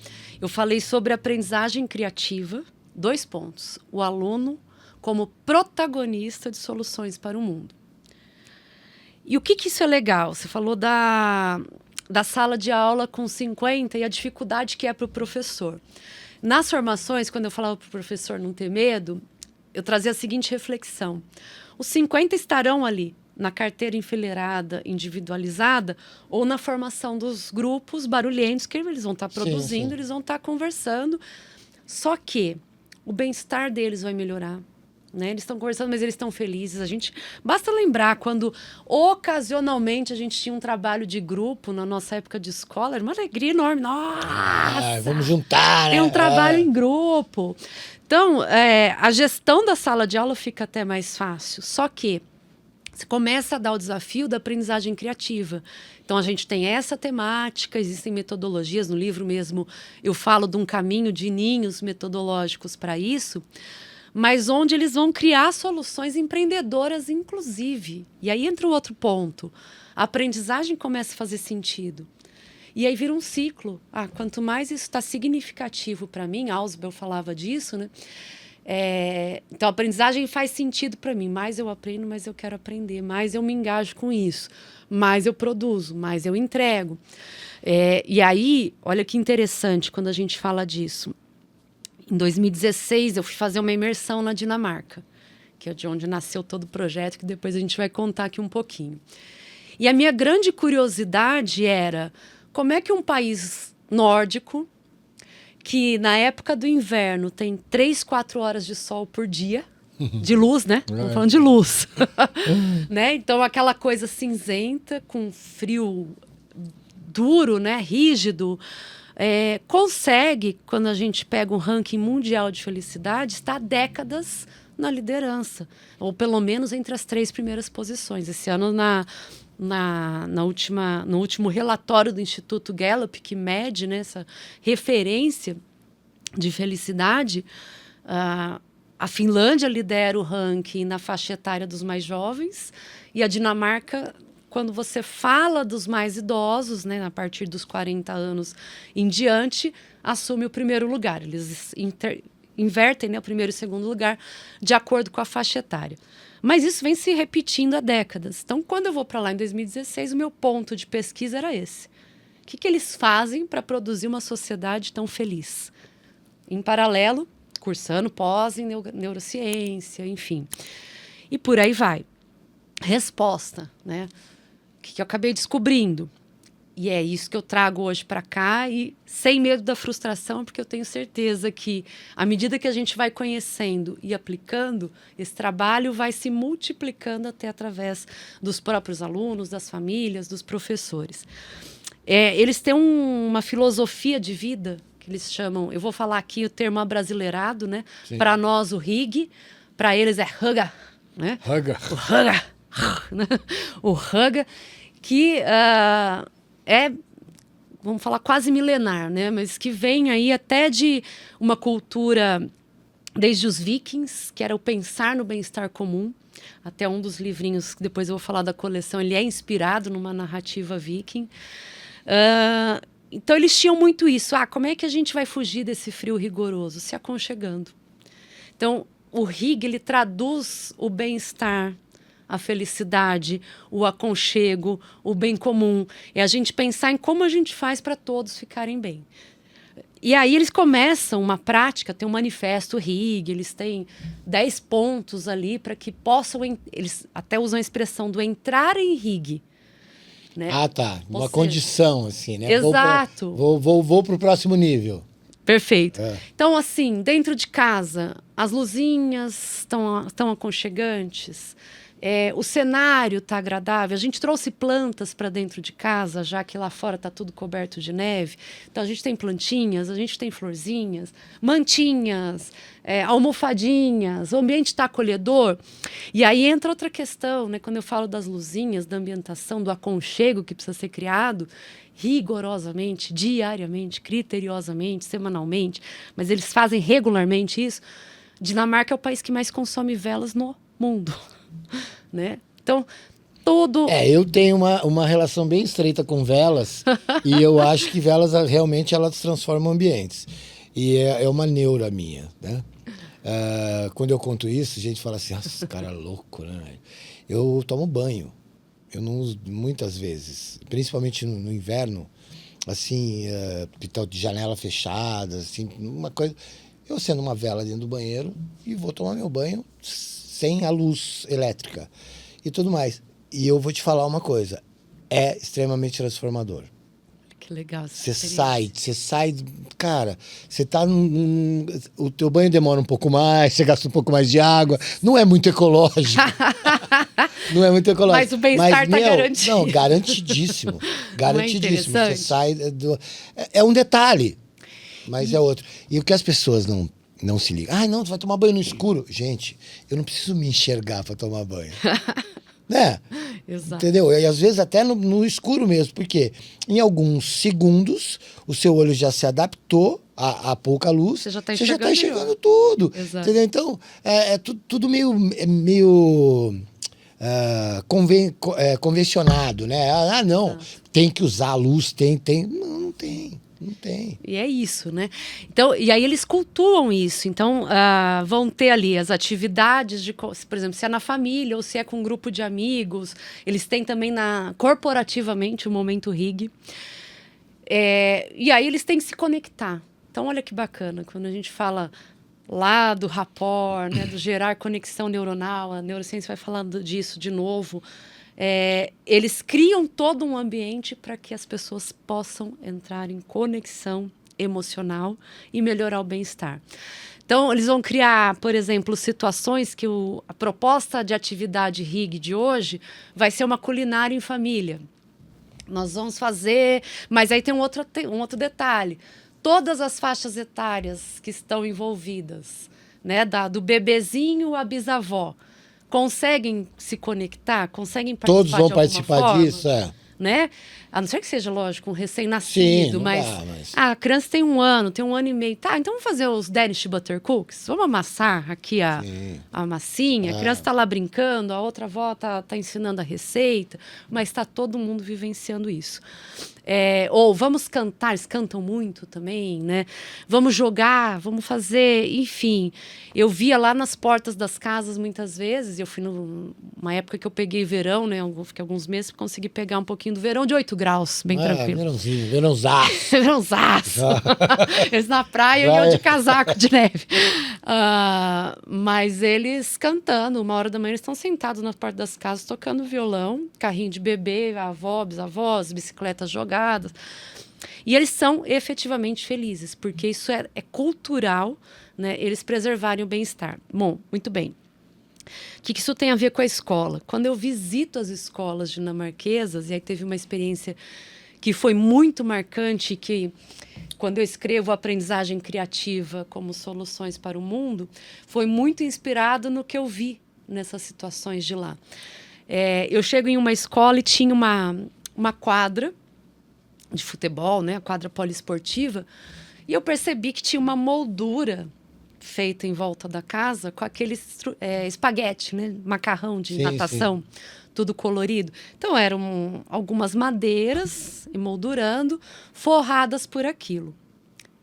eu falei sobre aprendizagem criativa. 2 pontos. O aluno como protagonista de soluções para o mundo. E o que isso é legal? Você falou da sala de aula com 50 e a dificuldade que é para o professor. Nas formações, quando eu falava para o professor não ter medo, eu trazia a seguinte reflexão. Os 50 estarão ali, na carteira enfileirada, individualizada, ou na formação dos grupos barulhentos, que eles vão estar produzindo, sim. Eles vão estar conversando. Só que o bem-estar deles vai melhorar. Né? Eles estão conversando, mas eles estão felizes. Basta lembrar quando, ocasionalmente, a gente tinha um trabalho de grupo na nossa época de escola. Era uma alegria enorme. Nossa! Vamos juntar, né? Tem um trabalho em grupo. Então, a gestão da sala de aula fica até mais fácil. Só que você começa a dar o desafio da aprendizagem criativa. Então, a gente tem essa temática, existem metodologias. No livro mesmo, eu falo de um caminho de ninhos metodológicos para isso, mas onde eles vão criar soluções empreendedoras, inclusive. E aí entra o outro ponto. A aprendizagem começa a fazer sentido. E aí vira um ciclo. Quanto mais isso está significativo para mim, Ausubel falava disso, né? Então, a aprendizagem faz sentido para mim. Mais eu aprendo, mais eu quero aprender. Mais eu me engajo com isso. Mais eu produzo, mais eu entrego. E aí, olha que interessante quando a gente fala disso. Em 2016, eu fui fazer uma imersão na Dinamarca, que é de onde nasceu todo o projeto, que depois a gente vai contar aqui um pouquinho. E a minha grande curiosidade era como é que um país nórdico, que na época do inverno tem 3, 4 horas de sol por dia, de luz, né? Estamos falando de luz. Né? Então, aquela coisa cinzenta, com frio duro, né? Rígido, consegue, quando a gente pega um ranking mundial de felicidade, estar há décadas na liderança, ou pelo menos entre as 3 primeiras posições. Esse ano, no último relatório do Instituto Gallup, que mede, né, essa referência de felicidade, a Finlândia lidera o ranking na faixa etária dos mais jovens, e a Dinamarca, quando você fala dos mais idosos, né, a partir dos 40 anos em diante, assume o primeiro lugar. Eles invertem, né, o primeiro e o segundo lugar de acordo com a faixa etária. Mas isso vem se repetindo há décadas. Então, quando eu vou para lá em 2016, o meu ponto de pesquisa era esse. O que eles fazem para produzir uma sociedade tão feliz? Em paralelo, cursando pós em neurociência, enfim. E por aí vai. Resposta, né? O que eu acabei descobrindo? E é isso que eu trago hoje para cá, e sem medo da frustração, porque eu tenho certeza que, à medida que a gente vai conhecendo e aplicando, esse trabalho vai se multiplicando até através dos próprios alunos, das famílias, dos professores. Eles têm uma filosofia de vida, que eles chamam, eu vou falar aqui o termo abrasileirado, né? Para nós, o RIG, para eles é Hugga, né? Hugga. O Hugga. O Hugga, que vamos falar, quase milenar, né? Mas que vem aí até de uma cultura desde os vikings, que era o pensar no bem-estar comum. Até um dos livrinhos, que depois eu vou falar da coleção, ele é inspirado numa narrativa viking. Então eles tinham muito isso. Como é que a gente vai fugir desse frio rigoroso? Se aconchegando. Então o Rig, ele traduz o bem-estar, a felicidade, o aconchego, o bem comum. É a gente pensar em como a gente faz para todos ficarem bem. E aí eles começam uma prática, tem um manifesto RIG, eles têm 10 pontos ali para que possam... Eles até usam a expressão do entrar em RIG. Né? Tá. Uma condição, assim, né? Exato. Vou para o próximo nível. Perfeito. Então, assim, dentro de casa, as luzinhas estão aconchegantes, o cenário está agradável. A gente trouxe plantas para dentro de casa, já que lá fora está tudo coberto de neve. Então, a gente tem plantinhas, a gente tem florzinhas, mantinhas, almofadinhas, o ambiente está acolhedor. E aí entra outra questão, né? Quando eu falo das luzinhas, da ambientação, do aconchego que precisa ser criado, rigorosamente, diariamente, criteriosamente, semanalmente, mas eles fazem regularmente isso. Dinamarca é o país que mais consome velas no mundo. Né? Então, tudo... Eu tenho uma relação bem estreita com velas e eu acho que velas realmente elas transformam ambientes. E é uma neura minha, né? Quando eu conto isso, a gente fala assim, nossa, esse cara é louco, né? Eu tomo banho. Eu não uso muitas vezes, principalmente no inverno, assim, de janela fechada, assim, uma coisa... Eu acendo uma vela dentro do banheiro e vou tomar meu banho sem a luz elétrica e tudo mais. E eu vou te falar uma coisa, é extremamente transformador. Que legal. Você sai, cara, você tá o teu banho demora um pouco mais, você gasta um pouco mais de água, não é muito ecológico. Não é muito ecológico. Mas o bem-estar tá garantido. Não, garantidíssimo. Garantidíssimo. Você sai é um detalhe, mas é outro. E o que as pessoas não se ligam. Não, tu vai tomar banho no escuro. Gente, eu não preciso me enxergar para tomar banho. Né? Exato. Entendeu? E às vezes até no escuro mesmo, porque em alguns segundos o seu olho já se adaptou a pouca luz. Você já está enxergando tudo. Exato. Entendeu? Então, tudo meio convencionado, né? Não, tem que usar a luz, tem. Não tem. Não tem. E é isso, né? Então, e aí eles cultuam isso. Então, vão ter ali as atividades por exemplo, se é na família ou se é com um grupo de amigos. Eles têm também corporativamente o momento RIG. E aí eles têm que se conectar. Então, olha que bacana, quando a gente fala lá do rapport, né, do gerar conexão neuronal, a neurociência vai falando disso de novo. Eles criam todo um ambiente para que as pessoas possam entrar em conexão emocional e melhorar o bem-estar. Então, eles vão criar, por exemplo, situações que a proposta de atividade RIG de hoje vai ser uma culinária em família. Nós vamos fazer... Mas aí tem um outro detalhe. Todas as faixas etárias que estão envolvidas, né, do bebezinho à bisavó, conseguem se conectar? Conseguem participar? Todos vão de alguma participar forma, disso, né? A não ser que seja, lógico, um recém-nascido, mas a criança tem 1 ano, tem 1 ano e meio. Tá, então vamos fazer os Danish Butter Cookies? Vamos amassar aqui a massinha? A criança está lá brincando, a outra avó tá ensinando a receita, mas está todo mundo vivenciando isso. Ou vamos cantar, eles cantam muito também, né? Vamos jogar, vamos fazer, enfim. Eu via lá nas portas das casas muitas vezes, eu fui numa época que eu peguei verão, né? Eu fiquei alguns meses, consegui pegar um pouquinho do verão de 8 graus. graus, bem tranquilo. Verãozinho, verãozaço. Verãozaço. Eles na praia e eu de casaco de neve. Mas eles cantando, 1h da manhã, eles estão sentados na porta das casas, tocando violão, carrinho de bebê, avó, bisavós, bicicletas jogadas. E eles são efetivamente felizes, porque isso é cultural, né? Eles preservarem o bem-estar. Bom, muito bem. O que isso tem a ver com a escola? Quando eu visito as escolas dinamarquesas, e aí teve uma experiência que foi muito marcante, que quando eu escrevo aprendizagem criativa como soluções para o mundo, foi muito inspirado no que eu vi nessas situações de lá. Eu chego em uma escola e tinha uma quadra de futebol, né, a quadra poliesportiva, e eu percebi que tinha uma moldura feita em volta da casa com aquele espaguete, né, macarrão de natação, tudo colorido. Então eram algumas madeiras emoldurando, forradas por aquilo.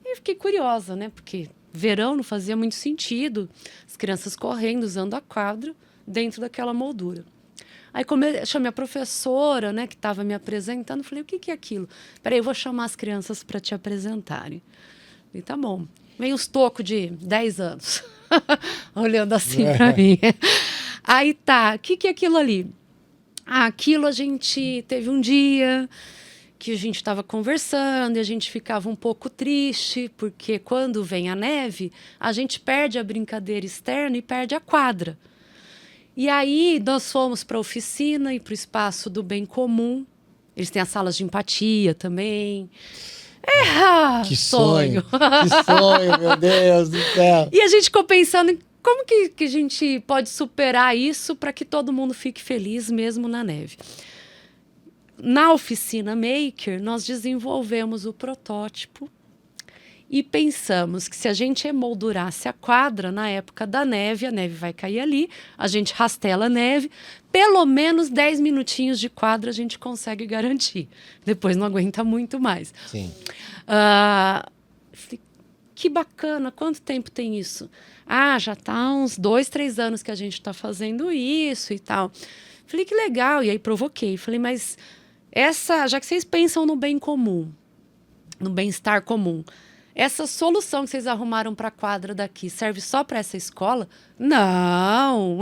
E eu fiquei curiosa, né, porque verão não fazia muito sentido, as crianças correndo, usando a quadra dentro daquela moldura. Aí chamei a professora, né, que estava me apresentando, falei, o que é aquilo? Peraí, eu vou chamar as crianças para te apresentarem. Falei, tá bom. Vem uns tocos de 10 anos, olhando assim para mim. Aí tá, o que é aquilo ali? Aquilo a gente teve um dia que a gente estava conversando e a gente ficava um pouco triste, porque quando vem a neve, a gente perde a brincadeira externa e perde a quadra. E aí nós fomos para a oficina e para o espaço do bem comum. Eles têm as salas de empatia também. Que sonho! Que sonho, meu Deus do céu! E a gente ficou pensando em como que a gente pode superar isso para que todo mundo fique feliz mesmo na neve. Na oficina Maker, nós desenvolvemos o protótipo e pensamos que se a gente emoldurasse a quadra na época da neve, a neve vai cair ali, a gente rastela a neve, pelo menos 10 minutinhos de quadra a gente consegue garantir. Depois não aguenta muito mais. Sim. Que bacana, quanto tempo tem isso? Já está há uns 2, 3 anos que a gente está fazendo isso e tal. Falei, que legal. E aí provoquei. Falei, mas já que vocês pensam no bem comum, no bem-estar comum, essa solução que vocês arrumaram para a quadra daqui serve só para essa escola? Não!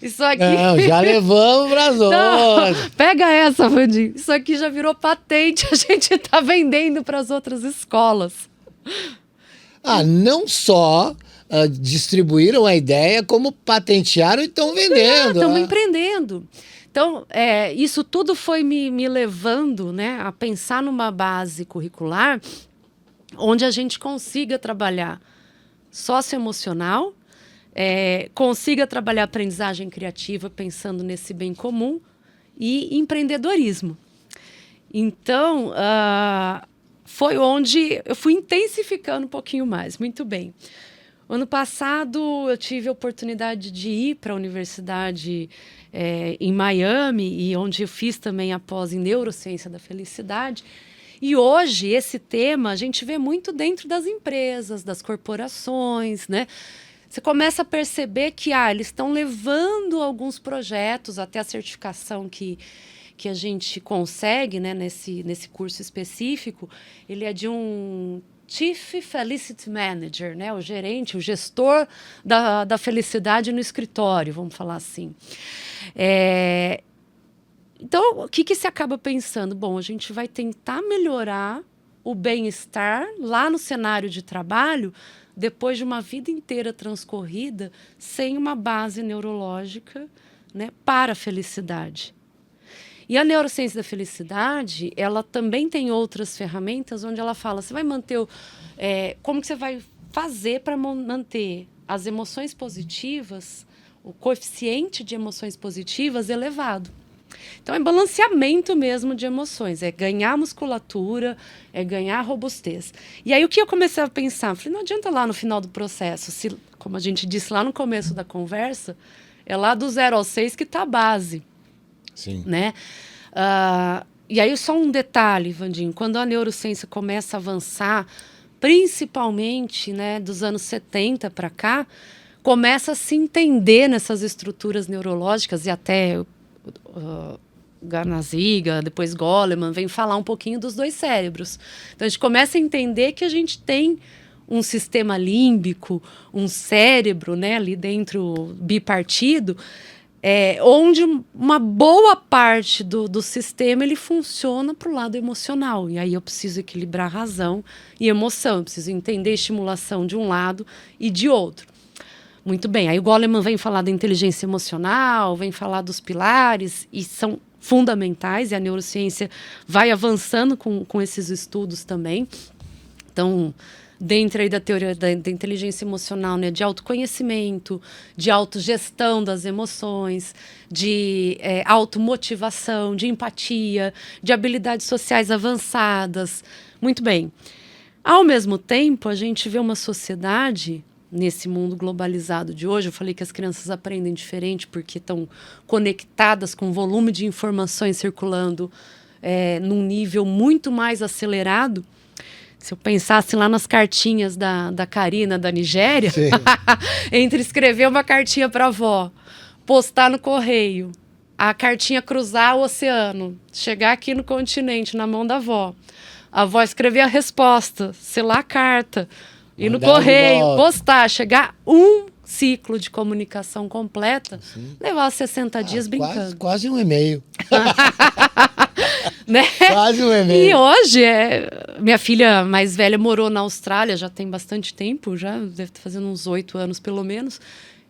Isso aqui... Não, já levamos para as outras. Pega essa, Vandinho. Isso aqui já virou patente, a gente está vendendo para as outras escolas. Não só distribuíram a ideia, como patentearam e estão vendendo. Estamos empreendendo. Então, isso tudo foi me levando, né, a pensar numa base curricular onde a gente consiga trabalhar socioemocional, consiga trabalhar aprendizagem criativa pensando nesse bem comum e empreendedorismo. Então, foi onde eu fui intensificando um pouquinho mais. Muito bem. Ano passado, eu tive a oportunidade de ir para a universidade em Miami, e onde eu fiz também a pós em Neurociência da Felicidade. E hoje, esse tema, a gente vê muito dentro das empresas, das corporações, né? Você começa a perceber que eles estão levando alguns projetos, até a certificação que a gente consegue, né, nesse curso específico, ele é de um Chief Felicity Manager, né, o gerente, o gestor da felicidade no escritório, vamos falar assim. Então, o que se acaba pensando? Bom, a gente vai tentar melhorar o bem-estar lá no cenário de trabalho depois de uma vida inteira transcorrida sem uma base neurológica, né, para a felicidade. E a neurociência da felicidade, ela também tem outras ferramentas onde ela fala, você vai manter como que você vai fazer para manter as emoções positivas, o coeficiente de emoções positivas elevado. Então, é balanceamento mesmo de emoções, é ganhar musculatura, é ganhar robustez. E aí, o que eu comecei a pensar? Falei, não adianta lá no final do processo, como a gente disse lá no começo da conversa, é lá do 0 ao 6 que está a base. Sim. Né? E aí, só um detalhe, Vandinho, quando a neurociência começa a avançar, principalmente, né, dos anos 70 para cá, começa a se entender nessas estruturas neurológicas e até Naziga, depois Goleman, vem falar um pouquinho dos dois cérebros. Então a gente começa a entender que a gente tem um sistema límbico, um cérebro, né, ali dentro bipartido, onde uma boa parte do sistema ele funciona para o lado emocional. E aí eu preciso equilibrar razão e emoção, eu preciso entender a estimulação de um lado e de outro. Muito bem, aí o Goleman vem falar da inteligência emocional, vem falar dos pilares, e são fundamentais, e a neurociência vai avançando com esses estudos também. Então, dentro aí da teoria da inteligência emocional, né, de autoconhecimento, de autogestão das emoções, de automotivação, de empatia, de habilidades sociais avançadas. Muito bem. Ao mesmo tempo, a gente vê uma sociedade, nesse mundo globalizado de hoje, eu falei que as crianças aprendem diferente porque estão conectadas com o volume de informações circulando num nível muito mais acelerado. Se eu pensasse lá nas cartinhas da Karina, da Nigéria, entre escrever uma cartinha para a avó, postar no correio, a cartinha cruzar o oceano, chegar aqui no continente, na mão da avó, a avó escrever a resposta, selar a carta, ir no correio, postar, chegar um ciclo de comunicação completa, levar 60 dias brincando. Quase um e-mail. Né? Quase um e-mail. E hoje, minha filha mais velha morou na Austrália, já tem bastante tempo, já deve estar fazendo uns 8 anos pelo menos.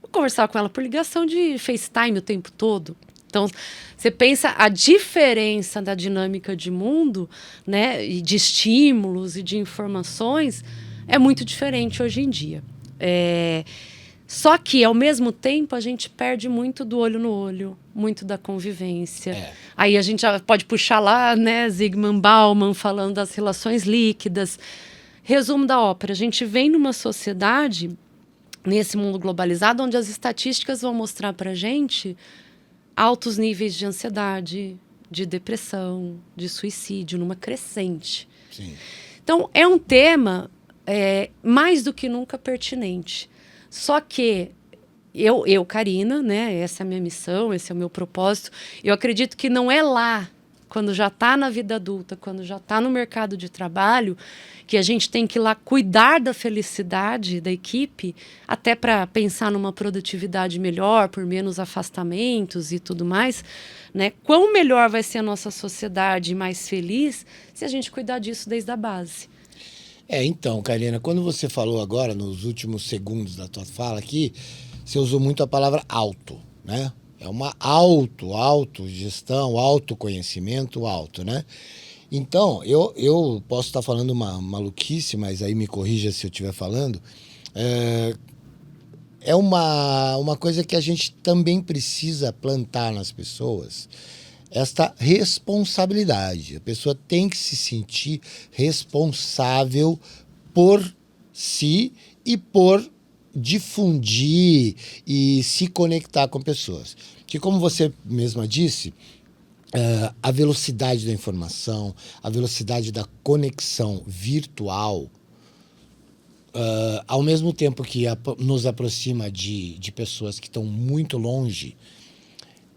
Eu conversava com ela por ligação de FaceTime o tempo todo. Então, você pensa a diferença da dinâmica de mundo, né, e de estímulos e de informações, é muito diferente hoje em dia. Só que, ao mesmo tempo, a gente perde muito do olho no olho, muito da convivência. Aí a gente já pode puxar lá, né, Zygmunt Bauman falando das relações líquidas. Resumo da ópera, a gente vem numa sociedade, nesse mundo globalizado, onde as estatísticas vão mostrar para a gente altos níveis de ansiedade, de depressão, de suicídio, numa crescente. Sim. Então, é um tema mais do que nunca pertinente. Só que eu, Karina, né, essa é a minha missão, esse é o meu propósito, eu acredito que não é lá, quando já está na vida adulta, quando já está no mercado de trabalho, que a gente tem que ir lá cuidar da felicidade da equipe, até para pensar numa produtividade melhor, por menos afastamentos e tudo mais, né? Quão melhor vai ser a nossa sociedade mais feliz se a gente cuidar disso desde a base. Então, Karina, quando você falou agora, nos últimos segundos da tua fala aqui, você usou muito a palavra auto, né? É uma autogestão, autoconhecimento, né? Então, eu posso estar falando uma maluquice, mas aí me corrija se eu estiver falando. É uma coisa que a gente também precisa plantar nas pessoas, esta responsabilidade. A pessoa tem que se sentir responsável por si e por difundir e se conectar com pessoas. Que, como você mesma disse, a velocidade da informação, a velocidade da conexão virtual, ao mesmo tempo que nos aproxima de pessoas que estão muito longe,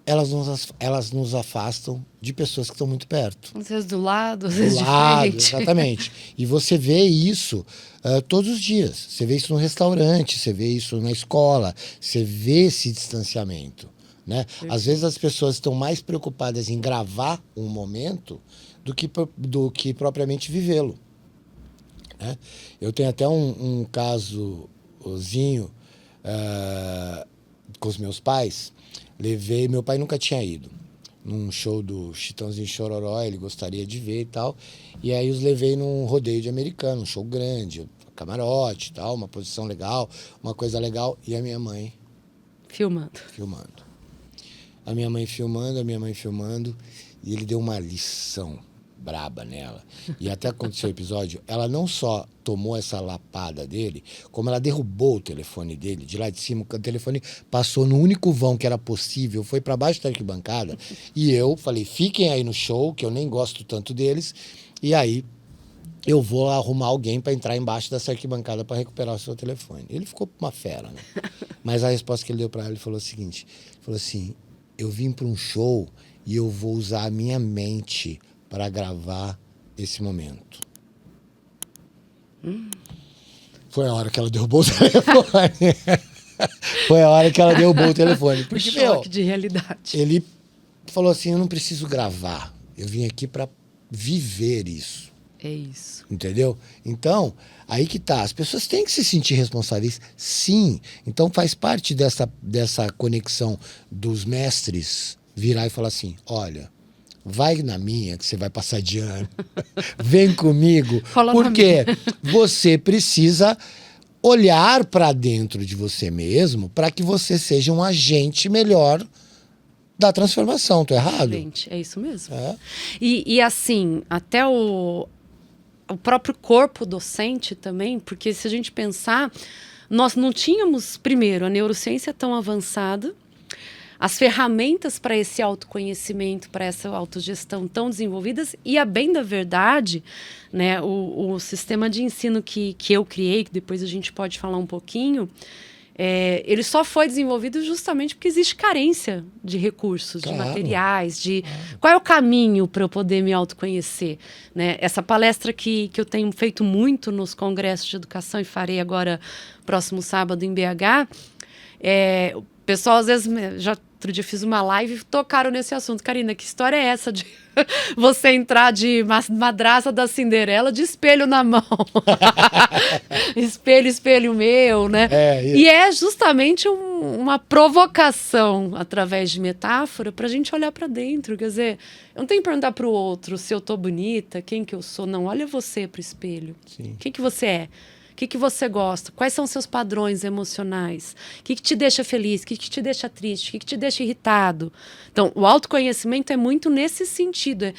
elas nos afastam de pessoas que estão muito perto. Às vezes do lado, às vezes de frente. Exatamente. E você vê isso todos os dias. Você vê isso no restaurante, você vê isso na escola, você vê esse distanciamento, né? Às vezes as pessoas estão mais preocupadas em gravar um momento do que propriamente vivê-lo, né? Eu tenho até um casozinho com os meus pais. Meu pai nunca tinha ido num show do Chitãozinho Chororó, ele gostaria de ver e tal, e aí os levei num rodeio de americano, um show grande, camarote e tal, uma posição legal, uma coisa legal, e a minha mãe filmando. A minha mãe filmando, e ele deu uma lição braba nela. E até aconteceu o episódio, ela não só tomou essa lapada dele, como ela derrubou o telefone dele, de lá de cima, o telefone passou no único vão que era possível, foi para baixo da arquibancada, e eu falei, fiquem aí no show, que eu nem gosto tanto deles, e aí eu vou arrumar alguém para entrar embaixo dessa arquibancada para recuperar o seu telefone. Ele ficou uma fera, né? Mas a resposta que ele deu para ela, ele falou o seguinte, ele falou assim, eu vim para um show e eu vou usar a minha mente para gravar esse momento. Foi a hora que ela derrubou o telefone. Foi a hora que ela derrubou o telefone. Porque, choque de realidade. Ele falou assim, eu não preciso gravar. Eu vim aqui para viver isso. É isso. Entendeu? Então, aí que tá. As pessoas têm que se sentir responsáveis, sim. Então faz parte dessa conexão dos mestres virar e falar assim, olha, vai na minha que você vai passar de ano. Vem comigo. Porque você precisa olhar para dentro de você mesmo para que você seja um agente melhor da transformação. Tô errado? Gente, é isso mesmo. É. E assim, até o próprio corpo docente também, porque se a gente pensar, nós não tínhamos, primeiro, a neurociência tão avançada, as ferramentas para esse autoconhecimento, para essa autogestão tão desenvolvidas, e a bem da verdade, né, o sistema de ensino que eu criei, que depois a gente pode falar um pouquinho, ele só foi desenvolvido justamente porque existe carência de recursos, de materiais, qual é o caminho para eu poder me autoconhecer, né? Essa palestra que eu tenho feito muito nos congressos de educação e farei agora próximo sábado em BH, o pessoal às vezes outro dia fiz uma live e tocaram nesse assunto. Karina, que história é essa de você entrar de madraça da Cinderela de espelho na mão? Espelho, espelho meu, né? E é justamente uma provocação através de metáfora para a gente olhar para dentro. Quer dizer, eu não tenho que perguntar para o outro se eu tô bonita, quem que eu sou. Não, olha você pro espelho. Sim. Quem que você é? O que você gosta? Quais são os seus padrões emocionais? O que te deixa feliz? O que te deixa triste? O que te deixa irritado? Então, o autoconhecimento é muito nesse sentido. É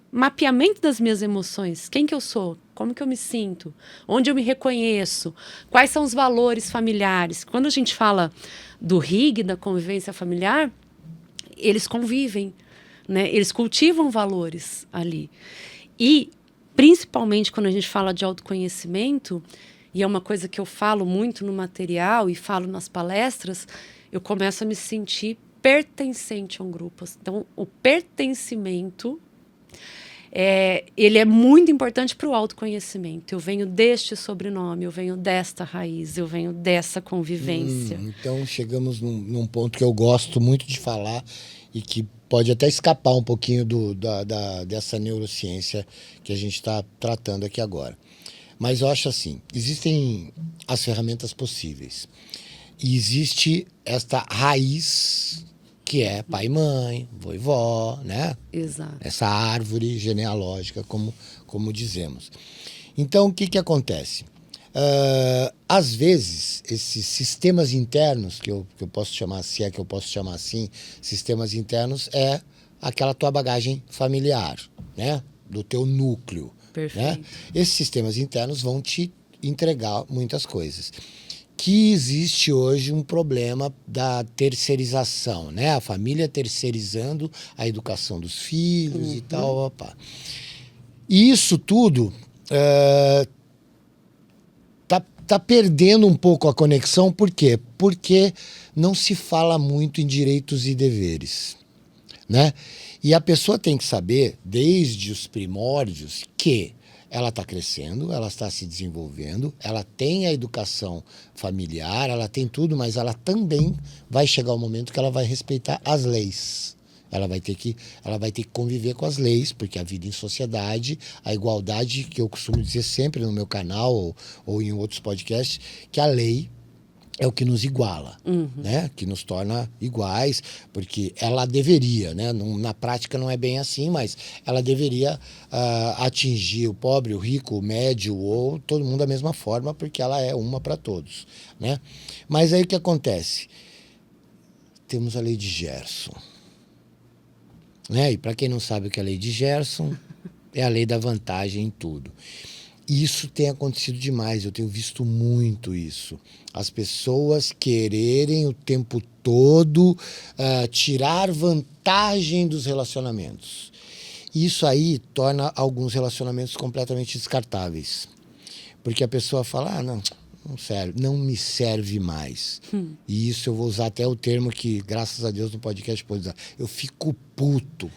mapeamento das minhas emoções. Quem que eu sou? Como que eu me sinto? Onde eu me reconheço? Quais são os valores familiares? Quando a gente fala do RIG, da convivência familiar, eles convivem, né? Eles cultivam valores ali. E, principalmente, quando a gente fala de autoconhecimento, e é uma coisa que eu falo muito no material e falo nas palestras, eu começo a me sentir pertencente a um grupo. Então, o pertencimento, ele é muito importante para o autoconhecimento. Eu venho deste sobrenome, eu venho desta raiz, eu venho dessa convivência. Então, chegamos num ponto que eu gosto muito de falar e que pode até escapar um pouquinho dessa neurociência que a gente está tratando aqui agora. Mas eu acho assim, existem as ferramentas possíveis. E existe esta raiz que é pai e mãe, vô e vó, né? Exato. Essa árvore genealógica, como dizemos. Então, o que acontece? Às vezes, esses sistemas internos, que eu posso chamar, se é que eu posso chamar assim, sistemas internos, é aquela tua bagagem familiar, né? Do teu núcleo. Né? Esses sistemas internos vão te entregar muitas coisas. Que existe hoje um problema da terceirização, né? A família terceirizando a educação dos filhos e tal. Opa. E isso tudo tá perdendo um pouco a conexão. Por quê? Porque não se fala muito em direitos e deveres, né? E a pessoa tem que saber, desde os primórdios, que ela está crescendo, ela está se desenvolvendo, ela tem a educação familiar, ela tem tudo, mas ela também vai chegar o momento que ela vai respeitar as leis. Ela vai ter que conviver com as leis, porque a vida em sociedade, a igualdade, que eu costumo dizer sempre no meu canal ou em outros podcasts, que a lei é o que nos iguala, né? Que nos torna iguais, porque ela deveria, né? Na prática não é bem assim, mas ela deveria atingir o pobre, o rico, o médio ou todo mundo da mesma forma, porque ela é uma para todos, né? Mas aí o que acontece? Temos a lei de Gerson, né? E para quem não sabe o que é a lei de Gerson, é a lei da vantagem em tudo. E isso tem acontecido demais, eu tenho visto muito isso. As pessoas quererem o tempo todo tirar vantagem dos relacionamentos. Isso aí torna alguns relacionamentos completamente descartáveis. Porque a pessoa fala, não não serve, não me serve mais. E isso eu vou usar até o termo que, graças a Deus, no podcast pode usar. Eu fico puto.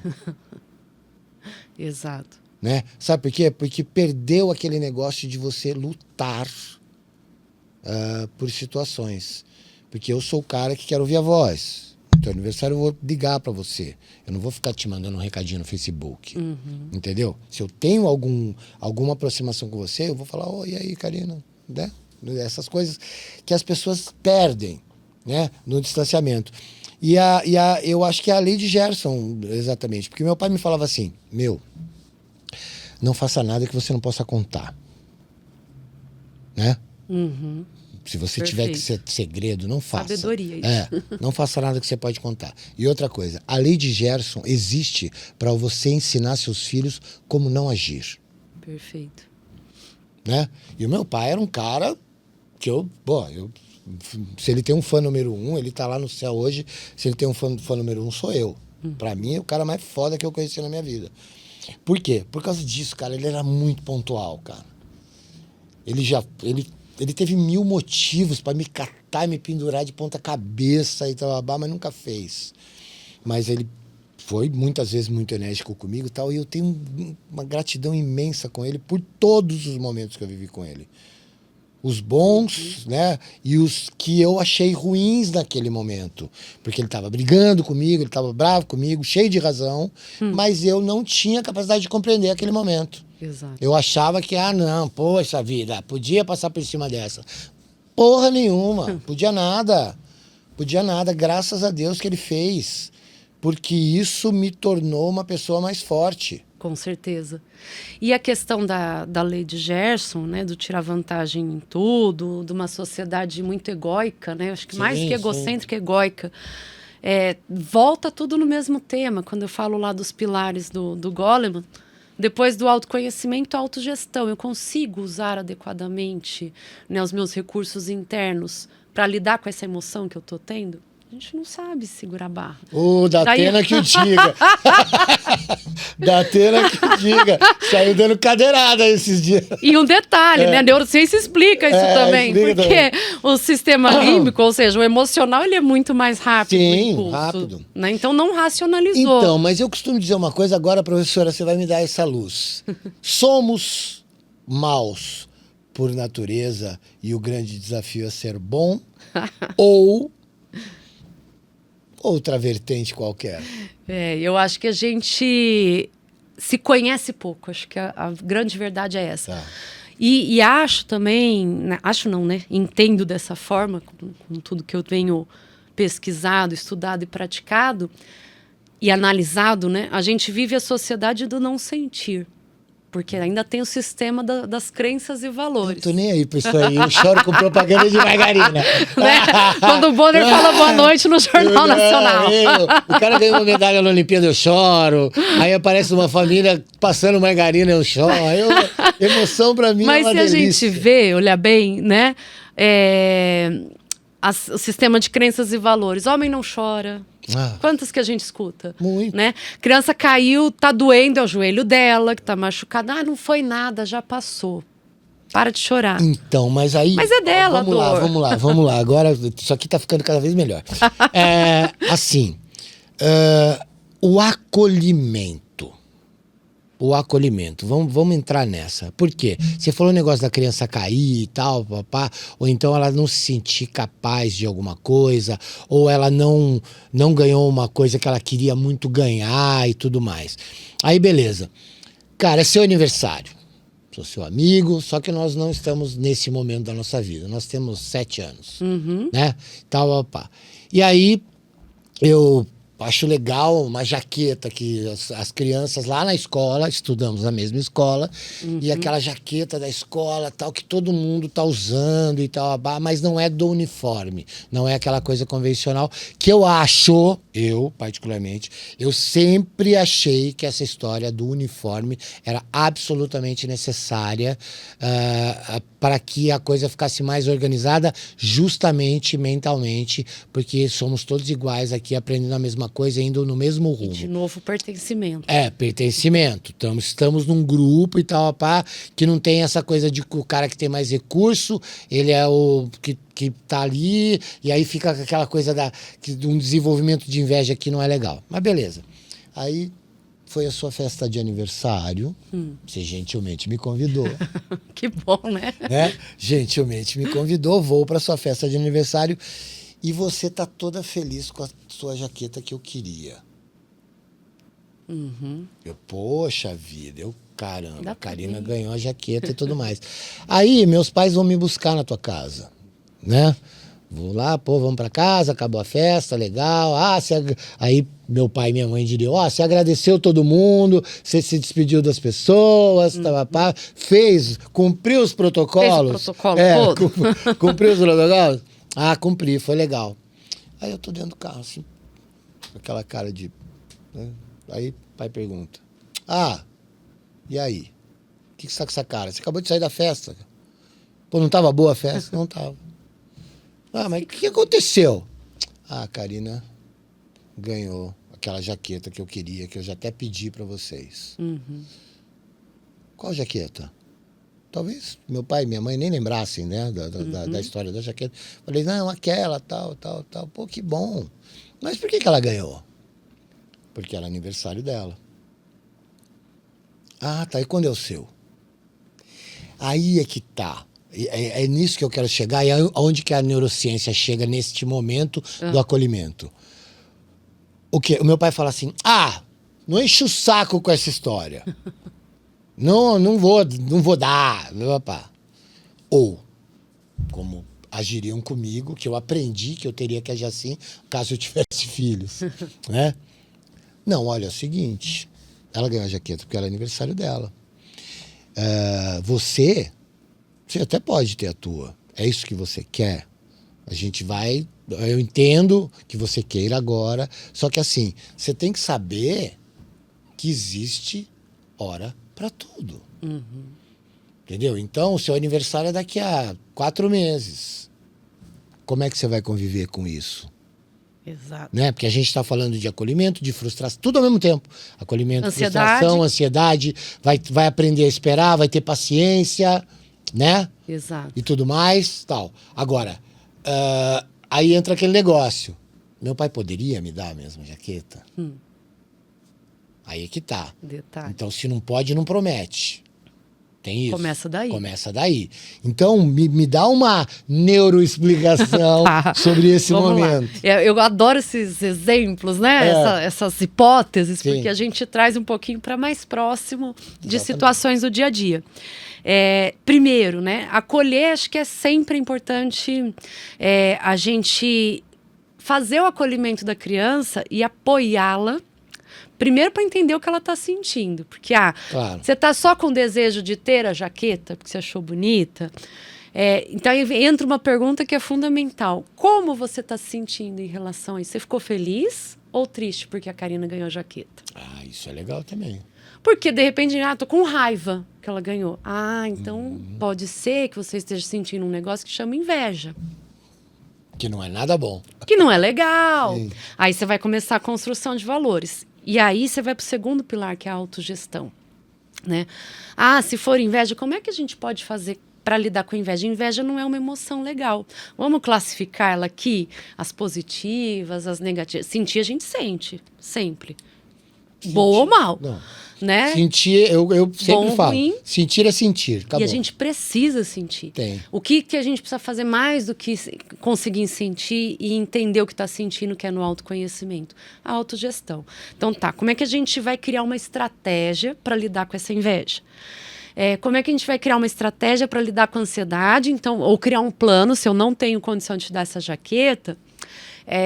Exato. Né? Sabe por quê? Porque perdeu aquele negócio de você lutar por situações. Porque eu sou o cara que quer ouvir a voz. No teu aniversário eu vou ligar pra você. Eu não vou ficar te mandando um recadinho no Facebook. Entendeu? Se eu tenho alguma aproximação com você, eu vou falar, e aí, Karina? Né? Essas coisas que as pessoas perdem, né? No distanciamento. Eu acho que é a lei de Gerson, exatamente. Porque meu pai me falava assim, não faça nada que você não possa contar. Né? Se você tiver que ser segredo, não faça. Sabedoria, isso. Não faça nada que você pode contar. E outra coisa, a lei de Gerson existe para você ensinar seus filhos como não agir. Perfeito. Né? E o meu pai era um cara que se ele tem um fã número 1, ele tá lá no céu hoje. Se ele tem um fã número 1, sou eu. Pra mim, é o cara mais foda que eu conheci na minha vida. Por quê? Por causa disso, cara. Ele era muito pontual, cara. Ele teve 1000 motivos pra me catar e me pendurar de ponta cabeça e tal, mas nunca fez. Mas ele foi muitas vezes muito enérgico comigo e tal, e eu tenho uma gratidão imensa com ele por todos os momentos que eu vivi com ele. Os bons, né? E os que eu achei ruins naquele momento. Porque ele estava brigando comigo, ele estava bravo comigo, cheio de razão, mas eu não tinha capacidade de compreender aquele momento. Exato. Eu achava que, não, poxa vida, podia passar por cima dessa. Porra nenhuma, podia nada. Podia nada, graças a Deus que ele fez. Porque isso me tornou uma pessoa mais forte. Com certeza. E a questão da lei de Gerson, né, do tirar vantagem em tudo, de uma sociedade muito egóica, né, acho que mais que egocêntrica, egóica, volta tudo no mesmo tema. Quando eu falo lá dos pilares do Goleman, depois do autoconhecimento, a autogestão, eu consigo usar adequadamente, né, os meus recursos internos para lidar com essa emoção que eu estou tendo? A gente não sabe segurar a barra. Da Atena que o diga. Da Atena que o diga. Saiu dando cadeirada esses dias. E um detalhe, né? A neurociência explica isso também. Porque o sistema límbico, ou seja, o emocional, ele é muito mais rápido. Sim, rápido. Né? Então não racionalizou. Então, mas eu costumo dizer uma coisa agora, professora, você vai me dar essa luz. Somos maus por natureza e o grande desafio é ser bom ou outra vertente qualquer. Eu acho que a gente se conhece pouco. Acho que a grande verdade é essa. Tá. E acho também, acho não, né? Entendo dessa forma, com tudo que eu tenho pesquisado, estudado e praticado e analisado, né? A gente vive a sociedade do não sentir. Porque ainda tem o sistema das crenças e valores. Eu tô nem aí pra isso aí. Eu choro com propaganda de margarina. Né? Quando o Bonner fala boa noite no Jornal Nacional. O cara ganhou uma medalha na Olimpíada, eu choro. Aí aparece uma família passando margarina, eu choro. Emoção pra mim é uma delícia. Mas se a gente vê, olhar bem, né? O sistema de crenças e valores. Homem não chora. Quantas que a gente escuta? Muito. Né? Criança caiu, tá doendo, é o joelho dela, que tá machucada. Não foi nada, já passou. Para de chorar. Então, mas aí... Mas é dela, vamos lá. Agora, isso aqui tá ficando cada vez melhor. O acolhimento. Vamos entrar nessa. Por quê? Você falou o negócio da criança cair e tal, papá, ou então ela não se sentir capaz de alguma coisa, ou ela não ganhou uma coisa que ela queria muito ganhar e tudo mais. Aí, beleza. Cara, é seu aniversário. Sou seu amigo, só que nós não estamos nesse momento da nossa vida. Nós temos 7 anos, né? Tal, papá. E aí, eu acho legal uma jaqueta que as crianças lá na escola, estudamos na mesma escola, e aquela jaqueta da escola, tal, que todo mundo tá usando e tal, mas não é do uniforme, não é aquela coisa convencional, que eu particularmente, eu sempre achei que essa história do uniforme era absolutamente necessária para que a coisa ficasse mais organizada, justamente mentalmente, porque somos todos iguais aqui, aprendendo a mesma coisa indo no mesmo E rumo. de novo, pertencimento. Pertencimento. Então, estamos num grupo e tal, pá, que não tem essa coisa de que o cara que tem mais recurso, ele é o que tá ali, e aí fica aquela coisa de um desenvolvimento de inveja que não é legal. Mas beleza. Aí foi a sua festa de aniversário, você gentilmente me convidou. Que bom, né? Né? Gentilmente me convidou, vou para sua festa de aniversário e você tá toda feliz com a sua jaqueta que eu queria. Eu, poxa vida, caramba, a Karina ganhou a jaqueta e tudo mais. Aí meus pais vão me buscar na tua casa, né? Vou lá, vamos pra casa, acabou a festa, legal. Aí meu pai e minha mãe diriam, você agradeceu todo mundo, você se despediu das pessoas, cumpriu os protocolos. Fez o protocolo todo? Cumpriu os protocolos? Cumpri, foi legal. Aí eu tô dentro do carro, assim, com aquela cara de... né? Aí o pai pergunta, e aí? O que você tá com essa cara? Você acabou de sair da festa. Pô, não tava boa a festa? Não tava. Mas o que aconteceu? A Karina ganhou aquela jaqueta que eu queria, que eu já até pedi pra vocês. Qual jaqueta? Talvez meu pai e minha mãe nem lembrassem, né, da história da jaqueta. Falei, não, aquela, tal. Pô, que bom. Mas por que ela ganhou? Porque era aniversário dela. Tá. E quando é o seu? Aí é que tá. É nisso que eu quero chegar. E onde que a neurociência chega neste momento do acolhimento? O quê? O meu pai fala assim, não enche o saco com essa história. não vou dar. Ou, como agiriam comigo, que eu aprendi que eu teria que agir assim caso eu tivesse filhos. Né? Não, olha, é o seguinte, ela ganhou a jaqueta porque era aniversário dela. Você até pode ter a tua. É isso que você quer? A gente vai... Eu entendo que você queira agora, só que assim, você tem que saber que existe hora para tudo. Entendeu? Então, o seu aniversário é daqui a 4 meses. Como é que você vai conviver com isso? Exato. Né? Porque a gente está falando de acolhimento, de frustração, tudo ao mesmo tempo. Acolhimento, Ansiedade. frustração, ansiedade, vai aprender a esperar, vai ter paciência, né? Exato. E tudo mais, tal. Agora, aí entra aquele negócio. Meu pai poderia me dar a mesma jaqueta? Aí é que tá. Detalhe. Então, se não pode, não promete. Tem isso. Começa daí. Então, me dá uma neuroexplicação sobre esse momento. Eu adoro esses exemplos, né? Essas hipóteses, Sim. porque a gente traz um pouquinho para mais próximo de situações do dia a dia. Primeiro, né? Acolher, acho que é sempre importante a gente fazer o acolhimento da criança e apoiá-la. Primeiro para entender o que ela está sentindo. Porque, claro, você está só com desejo de ter a jaqueta, porque você achou bonita. Então, entra uma pergunta que é fundamental. Como você está se sentindo em relação a isso? Você ficou feliz ou triste porque a Karina ganhou a jaqueta? Isso é legal também. Porque, de repente, tô com raiva que ela ganhou. Então pode ser que você esteja sentindo um negócio que chama inveja. Que não é nada bom. Que não é legal. Sim. Aí você vai começar a construção de valores. E aí você vai para o segundo pilar, que é a autogestão. Né? Se for inveja, como é que a gente pode fazer para lidar com a inveja? Inveja não é uma emoção legal. Vamos classificar ela aqui, as positivas, as negativas. Sentir a gente sente, sempre. Boa ou mal. Não. Né? Sentir, eu sempre Bom, falo. ruim. Sentir é sentir. Acabou. E a gente precisa sentir. Tem. O que a gente precisa fazer mais do que conseguir sentir e entender o que está sentindo, que é no autoconhecimento? A autogestão. Então como é que a gente vai criar uma estratégia para lidar com essa inveja? Como é que a gente vai criar uma estratégia para lidar com a ansiedade? Então, ou criar um plano, se eu não tenho condição de te dar essa jaqueta,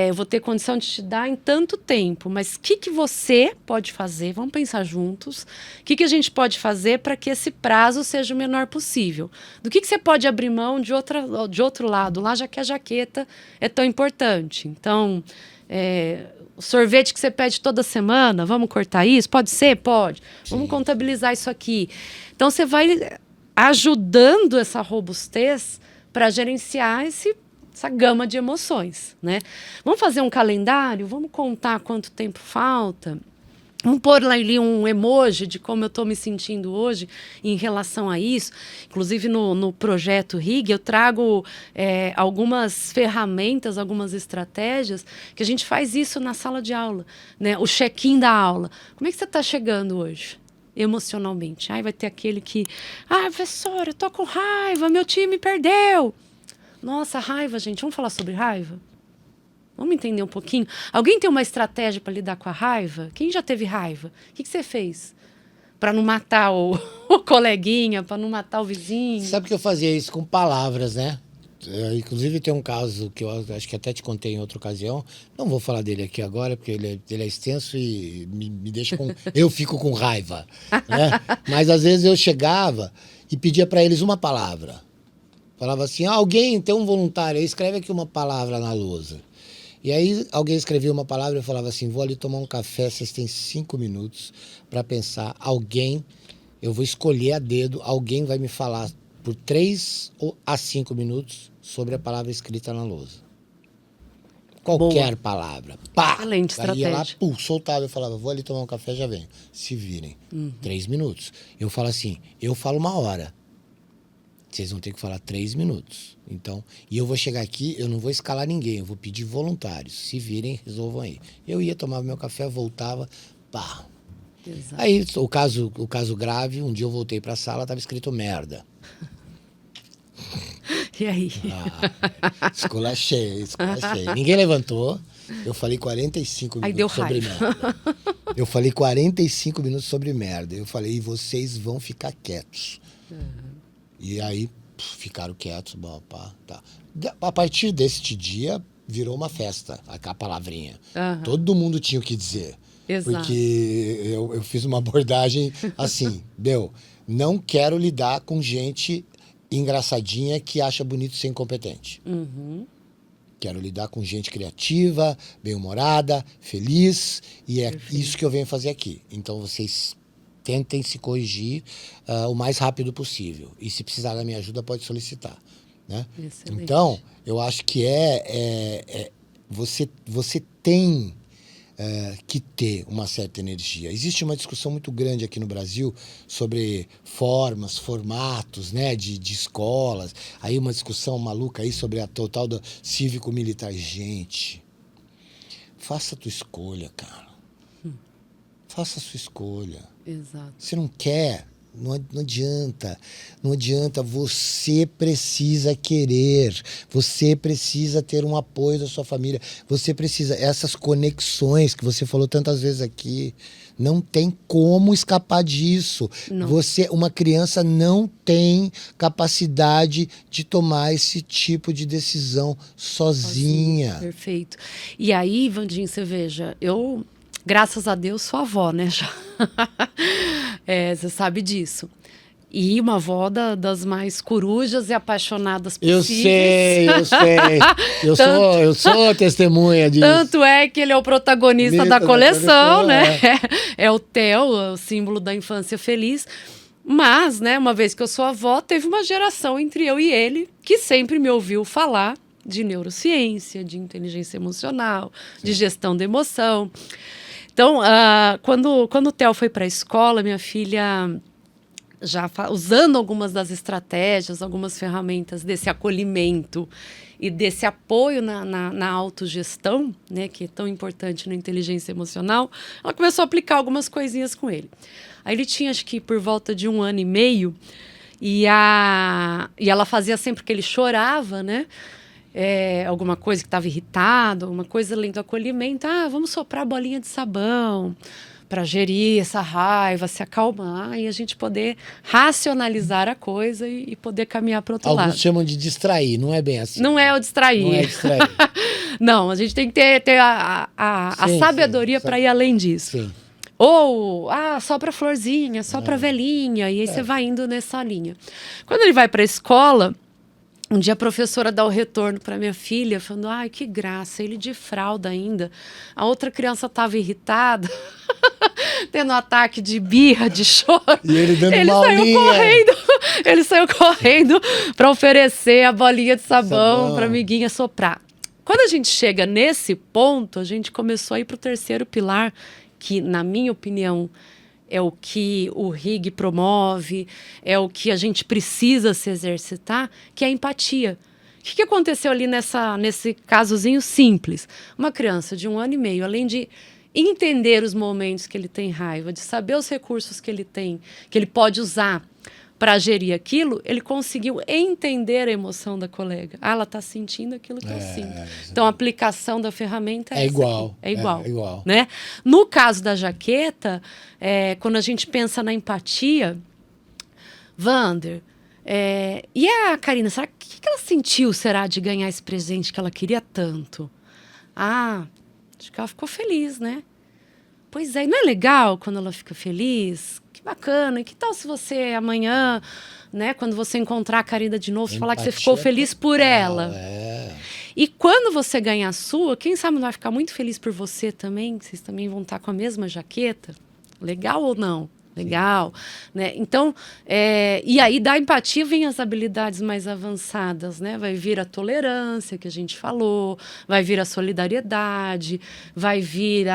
eu vou ter condição de te dar em tanto tempo, mas o que você pode fazer? Vamos pensar juntos. O que a gente pode fazer para que esse prazo seja o menor possível? Do que você pode abrir mão de outro lado, lá, já que a jaqueta é tão importante? Então, o sorvete que você pede toda semana, vamos cortar isso? Pode ser? Pode. Sim. Vamos contabilizar isso aqui. Então, você vai ajudando essa robustez para gerenciar essa gama de emoções, né? Vamos fazer um calendário? Vamos contar quanto tempo falta? Vamos pôr lá ali um emoji de como eu estou me sentindo hoje em relação a isso. Inclusive, no projeto RIG, eu trago algumas ferramentas, algumas estratégias que a gente faz isso na sala de aula, né? O check-in da aula. Como é que você está chegando hoje? Emocionalmente. Vai ter aquele que... professora, eu tô com raiva, meu time perdeu. Nossa, raiva, gente. Vamos falar sobre raiva? Vamos entender um pouquinho? Alguém tem uma estratégia para lidar com a raiva? Quem já teve raiva? O que você fez? Para não matar o coleguinha, para não matar o vizinho? Sabe que eu fazia isso com palavras, né? Inclusive tem um caso que eu acho que até te contei em outra ocasião. Não vou falar dele aqui agora, porque ele é extenso e me deixa com... eu fico com raiva, né? Mas às vezes eu chegava e pedia para eles uma palavra. Falava assim, alguém tem um voluntário aí, escreve aqui uma palavra na lousa. E aí alguém escrevia uma palavra e eu falava assim, vou ali tomar um café, vocês têm 5 minutos para pensar. Alguém, eu vou escolher a dedo, alguém vai me falar por 3 a 5 minutos sobre a palavra escrita na lousa. Qualquer palavra. Pá! Excelente estratégia. Aí ia lá, soltava, eu falava, vou ali tomar um café, já venho. Se virem. 3 minutos. Eu falo assim, eu falo 1 hora. Vocês vão ter que falar 3 minutos. Então, e eu vou chegar aqui, eu não vou escalar ninguém, eu vou pedir voluntários. Se virem, resolvam aí. Eu ia, tomava meu café, voltava, pá. Exato. Aí, o caso grave, um dia eu voltei pra sala, tava escrito merda. E aí? Esculachei. Ninguém levantou. Eu falei 45 aí minutos deu sobre raiva. merda. Eu falei 45 minutos sobre merda. Eu falei, e vocês vão ficar quietos. E aí, ficaram quietos. Bom, tá. A partir deste dia, virou uma festa, a palavrinha. Todo mundo tinha o que dizer. Exato. Porque eu fiz uma abordagem assim, não quero lidar com gente engraçadinha que acha bonito ser incompetente. Quero lidar com gente criativa, bem-humorada, feliz, e é isso que eu venho fazer aqui. Então, vocês tentem se corrigir o mais rápido possível. E se precisar da minha ajuda, pode solicitar. Né? Então, eu acho que você tem que ter uma certa energia. Existe uma discussão muito grande aqui no Brasil sobre formatos, né, de escolas. Aí uma discussão maluca aí sobre a total do cívico-militar. Gente, faça a tua escolha, cara. Faça a sua escolha. Exato. Você não quer, não adianta. Não adianta, você precisa querer. Você precisa ter um apoio da sua família. Você precisa, essas conexões que você falou tantas vezes aqui, não tem como escapar disso. Não. Uma criança não tem capacidade de tomar esse tipo de decisão sozinha. Perfeito. E aí, Vandinho, você veja, eu... graças a Deus, sou avó, né? Já. Você sabe disso. E uma avó das mais corujas e apaixonadas possíveis. Eu sei. Eu sou testemunha disso. Tanto é que ele é o protagonista da coleção, né? É o Theo, o símbolo da infância feliz. Mas, né, uma vez que eu sou avó, teve uma geração entre eu e ele que sempre me ouviu falar de neurociência, de inteligência emocional, de gestão da emoção. Então, quando o Theo foi para a escola, minha filha, já usando algumas das estratégias, algumas ferramentas desse acolhimento e desse apoio na autogestão, né, que é tão importante na inteligência emocional, ela começou a aplicar algumas coisinhas com ele. Aí ele tinha, acho que por volta de 1 ano e meio, e ela fazia sempre que ele chorava, né? Alguma coisa que estava irritado, alguma coisa além do acolhimento. Vamos soprar bolinha de sabão para gerir essa raiva, se acalmar e a gente poder racionalizar a coisa e poder caminhar para o outro lado. Alguns chamam de distrair, não é bem assim. Não é o distrair. Não é distrair. Não, a gente tem que ter a sabedoria para ir além disso. Sim. Ou, só para florzinha, só para velhinha, e aí você vai indo nessa linha. Quando ele vai para a escola, um dia a professora dá o retorno para minha filha, falando, ai, que graça, ele de fralda ainda. A outra criança estava irritada, tendo um ataque de birra, de choro. E ele dando ele uma saiu aulinha. correndo Ele saiu correndo para oferecer a bolinha de sabão para a amiguinha soprar. Quando a gente chega nesse ponto, a gente começou a ir para o terceiro pilar, que, na minha opinião, é o que o RIG promove, é o que a gente precisa se exercitar, que é a empatia. O que aconteceu ali nesse casozinho simples? Uma criança de 1 ano e meio, além de entender os momentos que ele tem raiva, de saber os recursos que ele tem, que ele pode usar para gerir aquilo, ele conseguiu entender a emoção da colega. Ela está sentindo aquilo que eu sinto. Então, a aplicação da ferramenta é igual. É igual. É igual. Né? No caso da jaqueta, quando a gente pensa na empatia, Wander, e a Karina, será que ela sentiu, será, de ganhar esse presente que ela queria tanto? Acho que ela ficou feliz, né? Pois é, e não é legal quando ela fica feliz? Que bacana. E que tal se você amanhã, né, quando você encontrar a Karina de novo, falar que você ficou feliz por ela? E quando você ganhar a sua, quem sabe não vai ficar muito feliz por você também? Vocês também vão estar com a mesma jaqueta? Legal ou não? Legal, né? Então, e aí da empatia vem as habilidades mais avançadas, né? Vai vir a tolerância, que a gente falou, vai vir a solidariedade, vai vir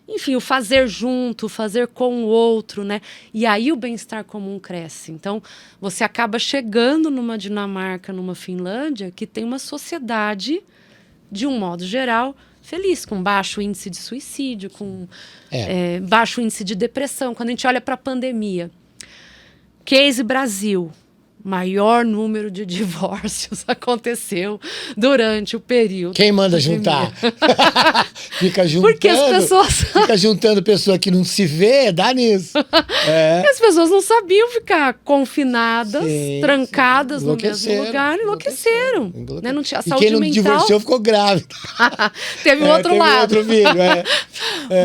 enfim, o fazer junto, o fazer com o outro, né? E aí o bem-estar comum cresce. Então, você acaba chegando numa Dinamarca, numa Finlândia, que tem uma sociedade, de um modo geral, feliz, com baixo índice de suicídio, com baixo índice de depressão. Quando a gente olha para a pandemia, case Brasil, maior número de divórcios aconteceu durante o período. Quem manda juntar? Fica juntando. Porque as pessoas... Fica juntando pessoa que não se vê, dá nisso. E as pessoas não sabiam ficar confinadas, trancadas no mesmo lugar, enlouqueceram. Né? Não tinha saúde mental. E quem não divorciou ficou grávida. Teve outro lado. Outro filho,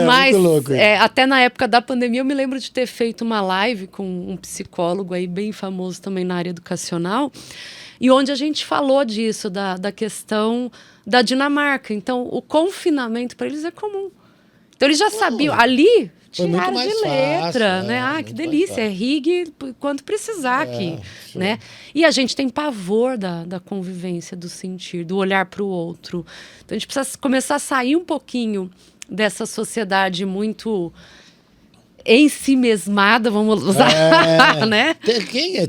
Mas, muito louco. Até na época da pandemia, eu me lembro de ter feito uma live com um psicólogo aí bem famoso também na área educacional, e onde a gente falou disso, da questão da Dinamarca. Então, o confinamento para eles é comum. Então, eles já sabiam. Ali, tinha área de letra, né? Que delícia, é RIG quanto precisar aqui, né? E a gente tem pavor da convivência, do sentir, do olhar para o outro. Então, a gente precisa começar a sair um pouquinho dessa sociedade muito ensimesmada, vamos usar, né?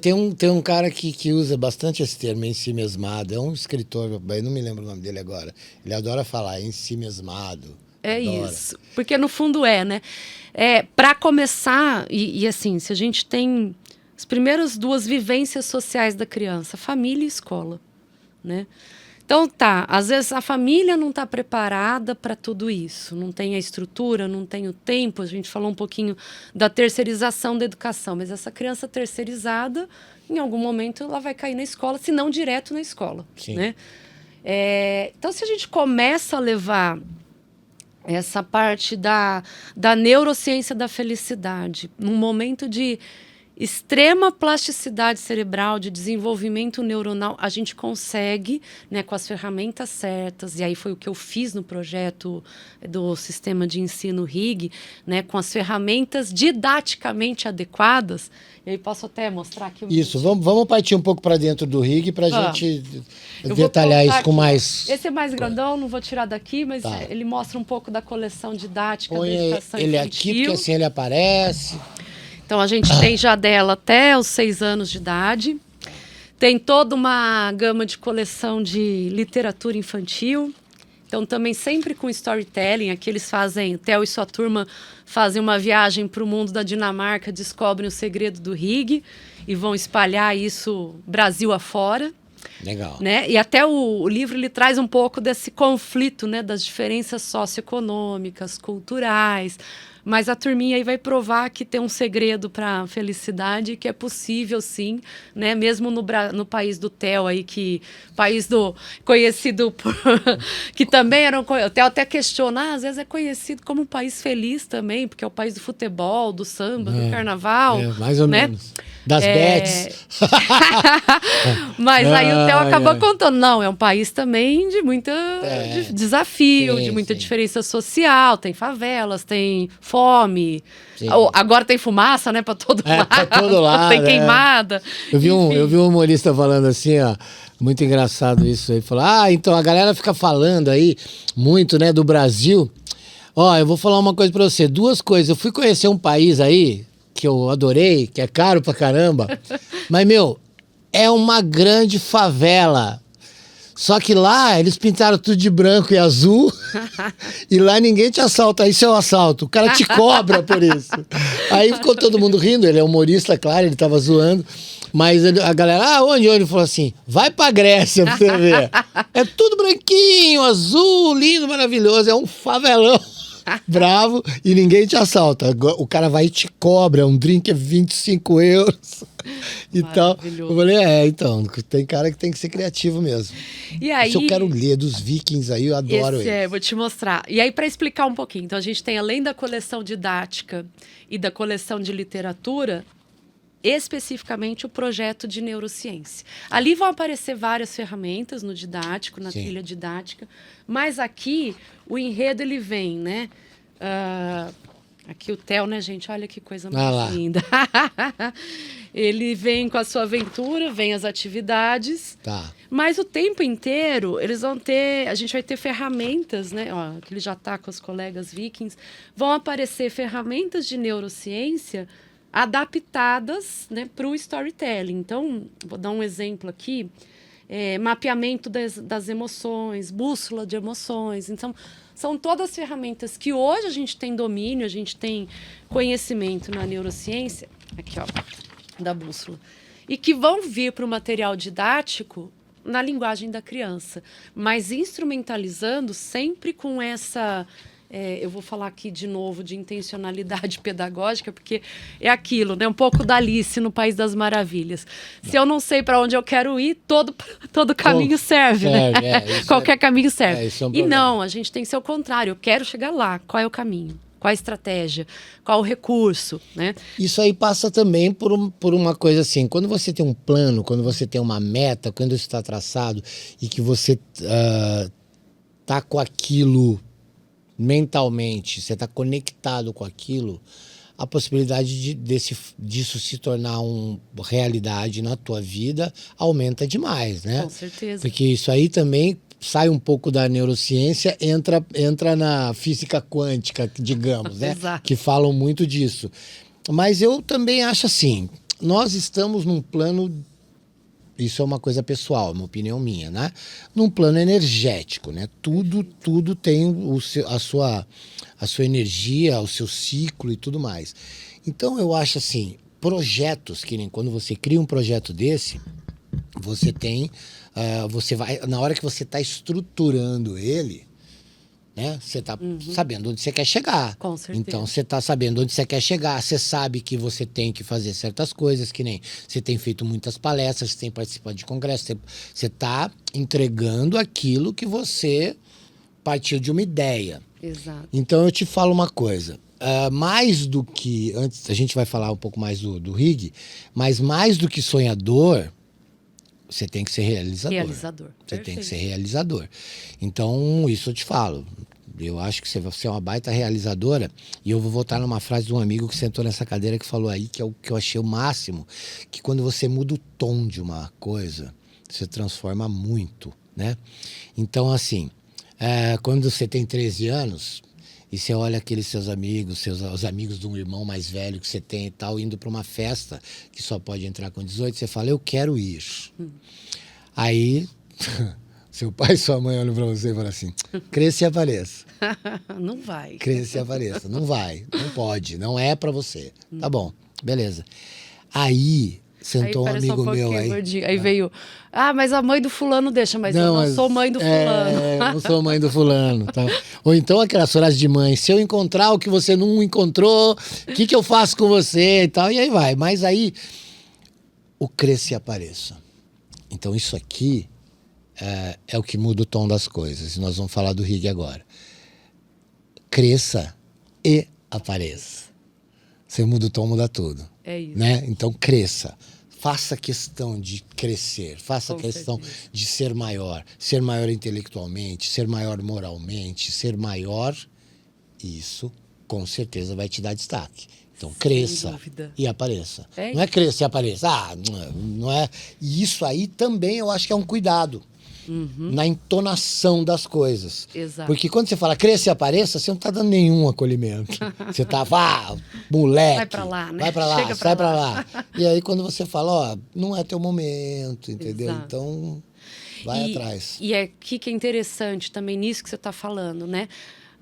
Tem um cara que usa bastante esse termo, ensimesmado. É um escritor, eu não me lembro o nome dele agora. Ele adora falar ensimesmado. Adora. Isso, porque no fundo né? Para começar, e assim, se a gente tem as primeiras 2 vivências sociais da criança, família e escola, né? Então às vezes a família não está preparada para tudo isso, não tem a estrutura, não tem o tempo. A gente falou um pouquinho da terceirização da educação, mas essa criança terceirizada, em algum momento ela vai cair na escola, se não direto na escola. Sim. Né? Então, se a gente começa a levar essa parte da neurociência da felicidade, num momento de extrema plasticidade cerebral, de desenvolvimento neuronal, a gente consegue, né, com as ferramentas certas, e aí foi o que eu fiz no projeto do sistema de ensino RIG, né, com as ferramentas didaticamente adequadas. E aí posso até mostrar aqui. Isso, vamos partir um pouco para dentro do RIG para a gente detalhar isso com mais... Esse é mais grandão, não vou tirar daqui, mas ele mostra um pouco da coleção didática da educação ele infantil. aqui, porque assim ele aparece... Então, a gente tem já dela até os 6 anos de idade. Tem toda uma gama de coleção de literatura infantil. Então, também sempre com storytelling. Aqui eles fazem, Theo e sua turma fazem uma viagem para o mundo da Dinamarca, descobrem o segredo do RIG e vão espalhar isso Brasil afora. Legal. Né? E até o livro ele traz um pouco desse conflito, né, das diferenças socioeconômicas, culturais. Mas a turminha aí vai provar que tem um segredo para a felicidade, que é possível, sim, né? Mesmo no país do Theo aí, país conhecido por... que também era o Theo até questiona, às vezes é conhecido como um país feliz também, porque é o país do futebol, do samba, do carnaval. Mais ou né? menos. Das bets. Mas aí o Theo acabou contando. Não, é um país também de muita desafio, Sim, de muita sim. diferença social. Tem favelas, tem fome. Agora tem fumaça, né? Pra todo lado. Pra todo lado. Tem queimada. Eu vi um humorista falando assim, ó. Muito engraçado isso aí. Falou, então a galera fica falando aí muito, né, do Brasil. Ó, eu vou falar uma coisa pra você. 2 coisas. Eu fui conhecer um país aí que eu adorei, que é caro pra caramba. Mas, meu, é uma grande favela. Só que lá eles pintaram tudo de branco e azul. E lá ninguém te assalta. Isso é um assalto. O cara te cobra por isso. Aí ficou todo mundo rindo. Ele é humorista, claro, ele tava zoando. Mas a galera, onde? Ele falou assim, vai pra Grécia pra você ver. É tudo branquinho, azul, lindo, maravilhoso. É um favelão bravo e ninguém te assalta. O cara vai e te cobra. Um drink é 25 euros e tal. Eu falei, então, tem cara que tem que ser criativo mesmo. E aí, isso eu quero ler dos Vikings aí, eu adoro eles. Vou te mostrar. E aí, para explicar um pouquinho. Então, a gente tem, além da coleção didática e da coleção de literatura, especificamente o projeto de neurociência. Ali vão aparecer várias ferramentas no didático, na trilha didática, mas aqui o enredo ele vem, né? Aqui o Theo, né, gente? Olha que coisa mais linda. Ele vem com a sua aventura, vem as atividades, mas o tempo inteiro eles vão ter, a gente vai ter ferramentas, né? Ó, que ele já está com os colegas vikings, vão aparecer ferramentas de neurociência adaptadas, né, para o storytelling. Então, vou dar um exemplo aqui, mapeamento das emoções, bússola de emoções. Então, são todas ferramentas que hoje a gente tem domínio, a gente tem conhecimento na neurociência, aqui ó, da bússola, e que vão vir para o material didático na linguagem da criança, mas instrumentalizando sempre com essa... eu vou falar aqui de novo de intencionalidade pedagógica, porque é aquilo, né? Um pouco da Alice no País das Maravilhas. Se eu não sei para onde eu quero ir, todo caminho serve, né? Qualquer caminho serve. E não, a gente tem que ser o contrário. Eu quero chegar lá. Qual é o caminho? Qual a estratégia? Qual o recurso? Né? Isso aí passa também por uma coisa assim. Quando você tem um plano, quando você tem uma meta, quando isso está traçado e que você tá com aquilo... mentalmente, você está conectado com aquilo, a possibilidade disso se tornar uma realidade na tua vida aumenta demais, né? Com certeza. Porque isso aí também sai um pouco da neurociência, entra na física quântica, digamos, né? Exato. Que falam muito disso. Mas eu também acho assim, nós estamos num plano... Isso é uma coisa pessoal, uma opinião minha, né? Num plano energético, né? Tudo tem a sua energia, o seu ciclo e tudo mais. Então eu acho assim, projetos, que nem quando você cria um projeto desse, você tem, você vai, na hora que você está estruturando ele, né? Você está sabendo onde você quer chegar. Com certeza. Então, você está sabendo onde você quer chegar. Você sabe que você tem que fazer certas coisas, que nem você tem feito muitas palestras, você tem participado de congressos. Você está entregando aquilo que você partiu de uma ideia. Exato. Então, eu te falo uma coisa. Mais do que... Antes, a gente vai falar um pouco mais do Rig, mas mais do que sonhador... Você tem que ser realizador. Você tem que ser realizador. Então, isso eu te falo. Eu acho que você é uma baita realizadora. E eu vou voltar numa frase de um amigo que sentou nessa cadeira que falou aí, que é o que eu achei o máximo. Que quando você muda o tom de uma coisa, você transforma muito, né? Então, assim, quando você tem 13 anos... E você olha aqueles seus amigos, os amigos de um irmão mais velho que você tem e tal, indo para uma festa que só pode entrar com 18, você fala, eu quero ir. Aí, seu pai e sua mãe olham para você e falam assim, cresça e apareça. Não vai. Cresça e apareça. Não vai, não pode, não é para você. Tá bom, beleza. Aí... Sentou um amigo meu aí. Aí veio, mas a mãe do fulano deixa, mas eu não sou mãe do fulano. Não sou mãe do fulano. Tá? Ou então aquelas frases de mãe, se eu encontrar o que você não encontrou, o que eu faço com você e tal, e aí vai. Mas aí, o cresça e apareça. Então isso aqui é o que muda o tom das coisas. E nós vamos falar do Rig agora. Cresça e apareça. Você muda o tom, muda tudo. É isso. Né? Então, cresça. Faça questão de crescer, faça Com questão certeza. de ser maior intelectualmente, ser maior moralmente, ser maior, isso com certeza vai te dar destaque. Então, Sem cresça dúvida. e apareça. É Não é isso. cresça e apareça. Não é. E isso aí também eu acho que é um cuidado na entonação das coisas. Exato. Porque quando você fala cresça e apareça, você não está dando nenhum acolhimento. Você tá, moleque. Vai pra lá, né? Vai pra lá, Chega pra sai pra lá. lá. E aí quando você fala, ó, não é teu momento, entendeu? Exato. Então, vai atrás. E é aqui que é interessante também nisso que você está falando, né?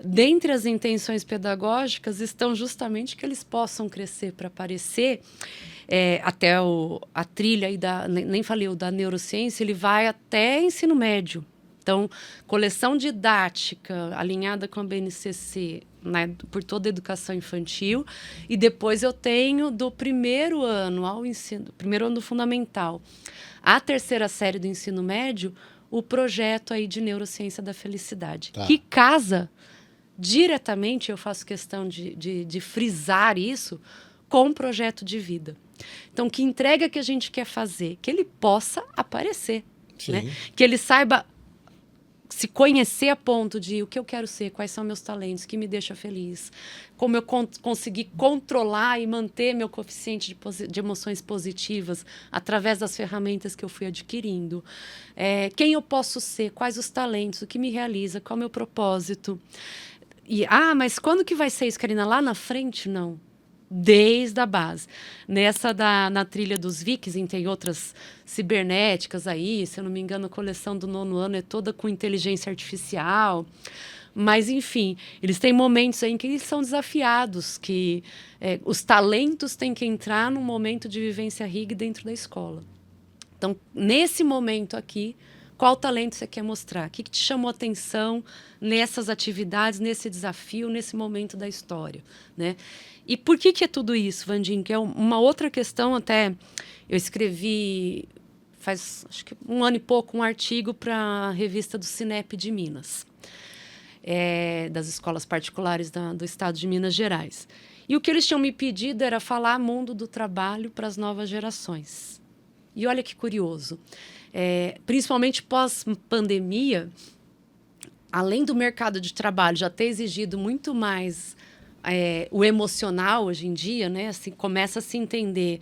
Dentre as intenções pedagógicas estão justamente que eles possam crescer para aparecer. Até a trilha aí nem falei, o da neurociência, ele vai até ensino médio. Então, coleção didática alinhada com a BNCC, né, por toda a educação infantil. E depois eu tenho do primeiro ano ao ensino, primeiro ano do fundamental, a terceira série do ensino médio, o projeto aí de neurociência da felicidade, Tá. que casa diretamente, eu faço questão de frisar isso, com um projeto de vida. Então, que entrega que a gente quer fazer? Que ele possa aparecer, Sim. né? Que ele saiba se conhecer a ponto de o que eu quero ser, quais são meus talentos, o que me deixa feliz, como eu conseguir controlar e manter meu coeficiente de emoções positivas através das ferramentas que eu fui adquirindo, quem eu posso ser, quais os talentos, o que me realiza, qual é o meu propósito. Mas quando que vai ser isso, Karina? Lá na frente, não. Desde a base. Na trilha dos Vikings, tem outras cibernéticas aí, se eu não me engano, a coleção do 9º ano é toda com inteligência artificial. Mas, enfim, eles têm momentos aí em que eles são desafiados, que os talentos têm que entrar num momento de vivência RIG dentro da escola. Então, nesse momento aqui, qual talento você quer mostrar? O que te chamou a atenção nessas atividades, nesse desafio, nesse momento da história, né? E por que é tudo isso, Vandinho? Que é uma outra questão até... Eu escrevi, faz acho que 1 ano e pouco, um artigo para a revista do Cinep de Minas, das escolas particulares do estado de Minas Gerais. E o que eles tinham me pedido era falar mundo do trabalho para as novas gerações. E olha que curioso. Principalmente pós-pandemia, além do mercado de trabalho já ter exigido muito mais o emocional hoje em dia, né? Assim, começa a se entender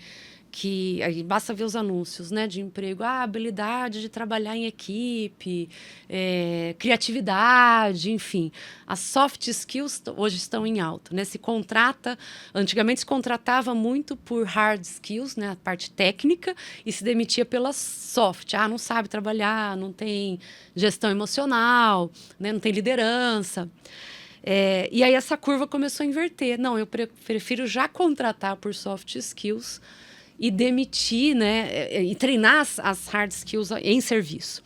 que aí basta ver os anúncios, né, de emprego, habilidade de trabalhar em equipe, criatividade, enfim. As soft skills hoje estão em alta, né? Antigamente se contratava muito por hard skills, né, a parte técnica, e se demitia pelas soft. Não sabe trabalhar, não tem gestão emocional, né, não tem liderança. E aí essa curva começou a inverter. Não, eu prefiro já contratar por soft skills e demitir, né, e treinar as hard skills em serviço.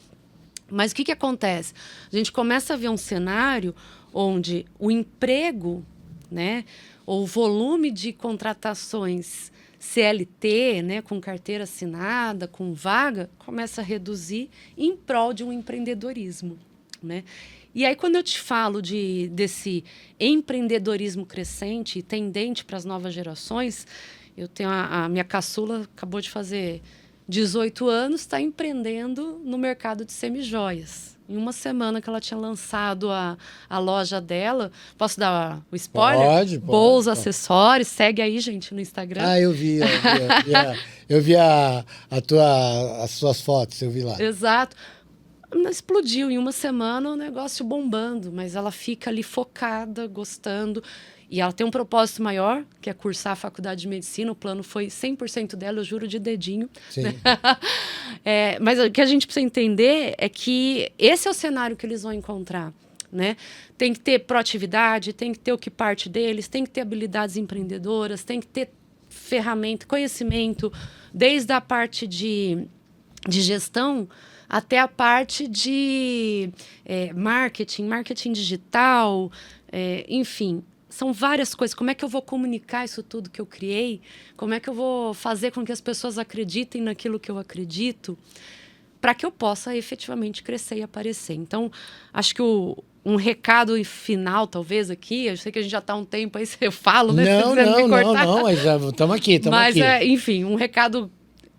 Mas o que acontece? A gente começa a ver um cenário onde o emprego, né, ou o volume de contratações CLT, né, com carteira assinada, com vaga, começa a reduzir em prol de um empreendedorismo, né? E aí, quando eu te falo desse empreendedorismo crescente e tendente para as novas gerações, eu tenho a minha caçula, acabou de fazer 18 anos, está empreendendo no mercado de semijoias. Em 1 semana que ela tinha lançado a loja dela, posso dar o spoiler? Pode. Bowls Acessórios, segue aí, gente, no Instagram. Eu vi as suas fotos, eu vi lá. Exato. Explodiu em 1 semana, o negócio bombando, mas ela fica ali focada, gostando. E ela tem um propósito maior, que é cursar a faculdade de medicina. O plano foi 100% dela, eu juro de dedinho. Sim. Né? Mas o que a gente precisa entender é que esse é o cenário que eles vão encontrar, né? Tem que ter proatividade, tem que ter o que parte deles, tem que ter habilidades empreendedoras, tem que ter ferramenta, conhecimento, desde a parte de gestão até a parte de marketing digital, enfim, são várias coisas. Como é que eu vou comunicar isso tudo que eu criei? Como é que eu vou fazer com que as pessoas acreditem naquilo que eu acredito? Para que eu possa efetivamente crescer e aparecer. Então, acho que o um recado final, talvez, aqui. Eu sei que a gente já está há um tempo aí, eu falo, né? Não, mas estamos aqui, Mas, enfim, um recado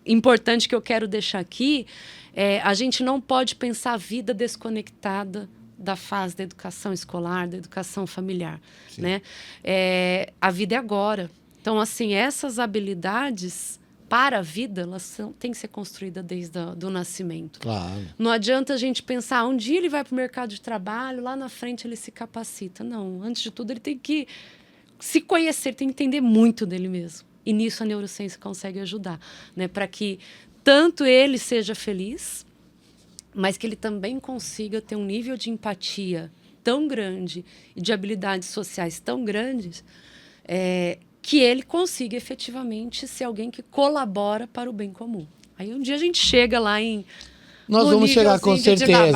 importante que eu quero deixar aqui é: a gente não pode pensar a vida desconectada da fase da educação escolar, da educação familiar, né? A vida é agora. Então, assim, essas habilidades para a vida, elas têm que ser construídas desde do nascimento. Claro. Não adianta a gente pensar, um dia ele vai para o mercado de trabalho, lá na frente ele se capacita. Não, antes de tudo ele tem que se conhecer, tem que entender muito dele mesmo. E nisso a neurociência consegue ajudar, né? Para que tanto ele seja feliz, mas que ele também consiga ter um nível de empatia tão grande e de habilidades sociais tão grandes, que ele consiga efetivamente ser alguém que colabora para o bem comum. Aí um dia a gente chega lá em... Nós vamos chegar com certeza,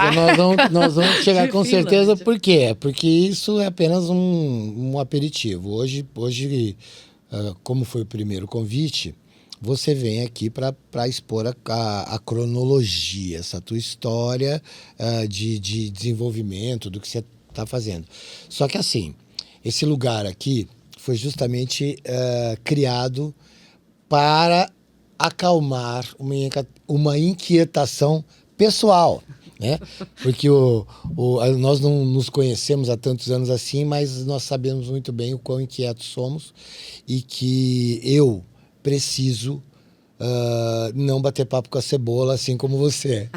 nós vamos chegar com certeza. Por quê? Porque isso é apenas um aperitivo. Hoje, como foi o primeiro convite, você vem aqui para expor a cronologia, essa tua história de desenvolvimento, do que você está fazendo. Só que assim, esse lugar aqui foi justamente criado para acalmar uma inquietação pessoal, né? Porque nós não nos conhecemos há tantos anos assim, mas nós sabemos muito bem o quão inquietos somos e que eu preciso não bater papo com a cebola, assim como você.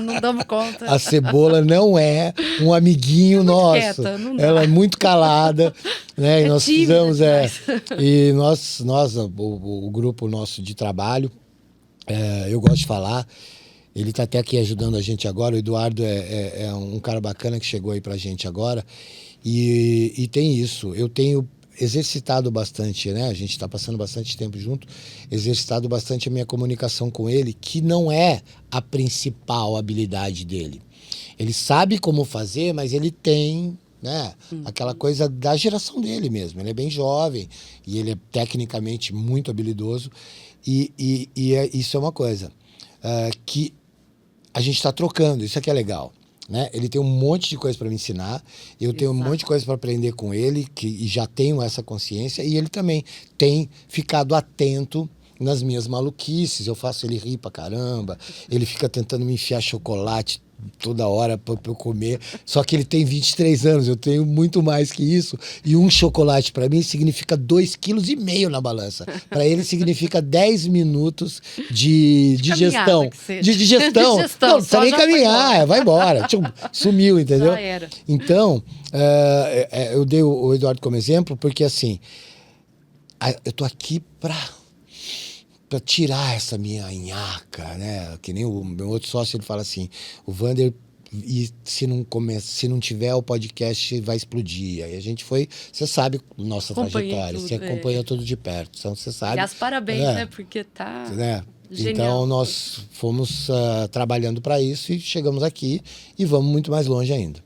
Não damos conta. A cebola não é um amiguinho nosso. Quieta, ela é muito calada, né? E nós precisamos e nós o grupo nosso de trabalho, eu gosto de falar. Ele está até aqui ajudando a gente agora. O Eduardo é um cara bacana que chegou aí pra gente agora. E tem isso. Eu tenho exercitado bastante, né? A gente está passando bastante tempo junto, exercitado bastante a minha comunicação com ele, que não é a principal habilidade dele. Ele sabe como fazer, mas ele tem, né, aquela coisa da geração dele mesmo. Ele é bem jovem e ele é tecnicamente muito habilidoso. Isso é uma coisa que a gente está trocando, isso aqui é legal. Né? Ele tem um monte de coisa para me ensinar, eu tenho um monte de coisa para aprender com ele, e já tenho essa consciência, e ele também tem ficado atento nas minhas maluquices. Eu faço ele rir pra caramba, ele fica tentando me enfiar chocolate toda hora para eu comer, só que ele tem 23 anos, eu tenho muito mais que isso, e um chocolate para mim significa 2,5 kg na balança, para ele significa 10 minutos de digestão, de digestão, não precisa nem caminhar, vai embora, sumiu, entendeu? Então, eu dei o Eduardo como exemplo, porque assim, eu tô aqui para tirar essa minha nhaca, né? Que nem o meu outro sócio, ele fala assim, o Vander, se não tiver o podcast, vai explodir. Aí a gente foi, você sabe nossa trajetória, você acompanhou tudo de perto, então você sabe. E parabéns, né? Porque tá genial. Então nós fomos trabalhando para isso e chegamos aqui e vamos muito mais longe ainda.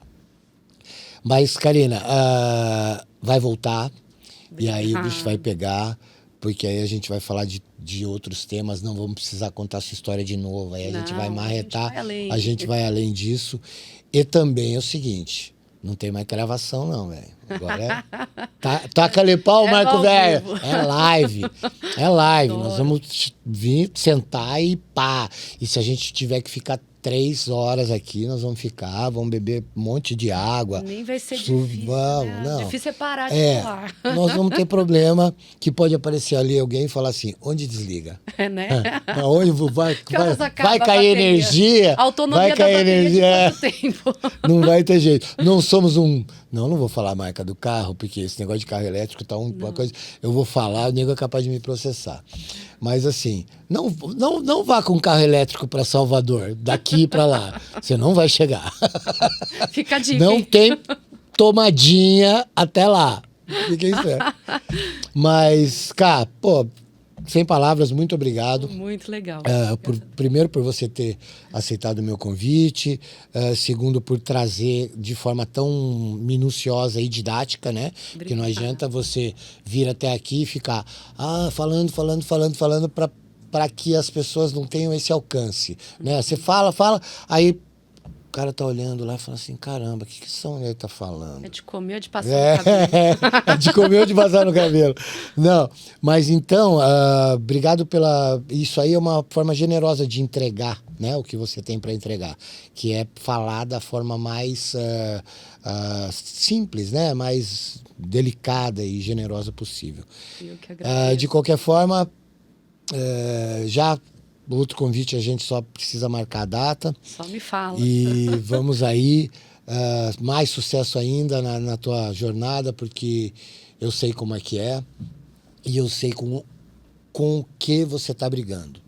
Mas, Karina, vai voltar e aí o bicho vai pegar, porque aí a gente vai falar de outros temas, não vamos precisar contar a sua história de novo, aí a gente vai marretar, a gente vai além disso. E também é o seguinte, não tem mais gravação não, velho. Agora taca-lhe pau, Marco Velho. É live. Nós vamos vir, sentar e pá. E se a gente tiver que ficar 3 horas aqui, nós vamos beber um monte de água. Nem vai ser difícil, vamos, não. Difícil é parar de falar. Nós vamos ter problema que pode aparecer ali alguém e falar assim, onde desliga? Né? Onde vai cair energia? A autonomia da bateria de quanto tempo? Não vai ter jeito. Não somos não vou falar a marca do carro, porque esse negócio de carro elétrico tá uma coisa... Eu vou falar, o nego é capaz de me processar. Mas assim, não vá com carro elétrico para Salvador, daqui para lá. Você não vai chegar. Fica a dica. Não tem tomadinha até lá. Fica esperto. Mas, cara, sem palavras, muito obrigado. Muito legal. Primeiro, por você ter aceitado o meu convite. Segundo, por trazer de forma tão minuciosa e didática, né? Obrigada. Porque não adianta você vir até aqui e ficar falando para que as pessoas não tenham esse alcance, né? Você fala, aí cara tá olhando lá e falando assim, caramba, o que som ele tá falando? É de comer ou de passar no cabelo? É de comer ou de passar no cabelo. Não, mas então, obrigado pela... Isso aí é uma forma generosa de entregar, né? O que você tem para entregar. Que é falar da forma mais simples, né? Mais delicada e generosa possível. Eu que agradeço. De qualquer forma, já... Outro convite, a gente só precisa marcar a data. Só me fala. E vamos aí. Mais sucesso ainda na tua jornada, porque eu sei como é que é. E eu sei com o que você está brigando.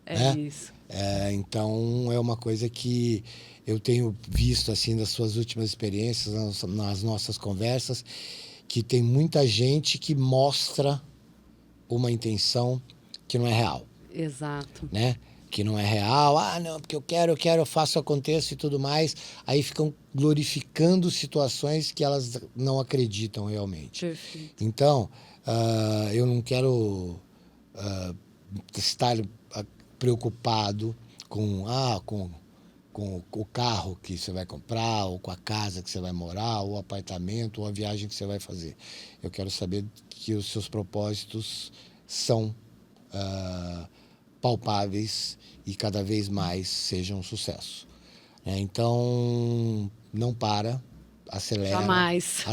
É né? isso. Então, é uma coisa que eu tenho visto assim das suas últimas experiências, nas nossas conversas, que tem muita gente que mostra uma intenção que não é real. Exato. Né? Que não é real, não, porque eu quero, eu faço, aconteça e tudo mais, aí ficam glorificando situações que elas não acreditam realmente. Perfeito. Então, eu não quero estar preocupado com o carro que você vai comprar, ou com a casa que você vai morar, ou o apartamento, ou a viagem que você vai fazer. Eu quero saber que os seus propósitos são palpáveis e cada vez mais sejam um sucesso. Então, não para, acelera. Jamais.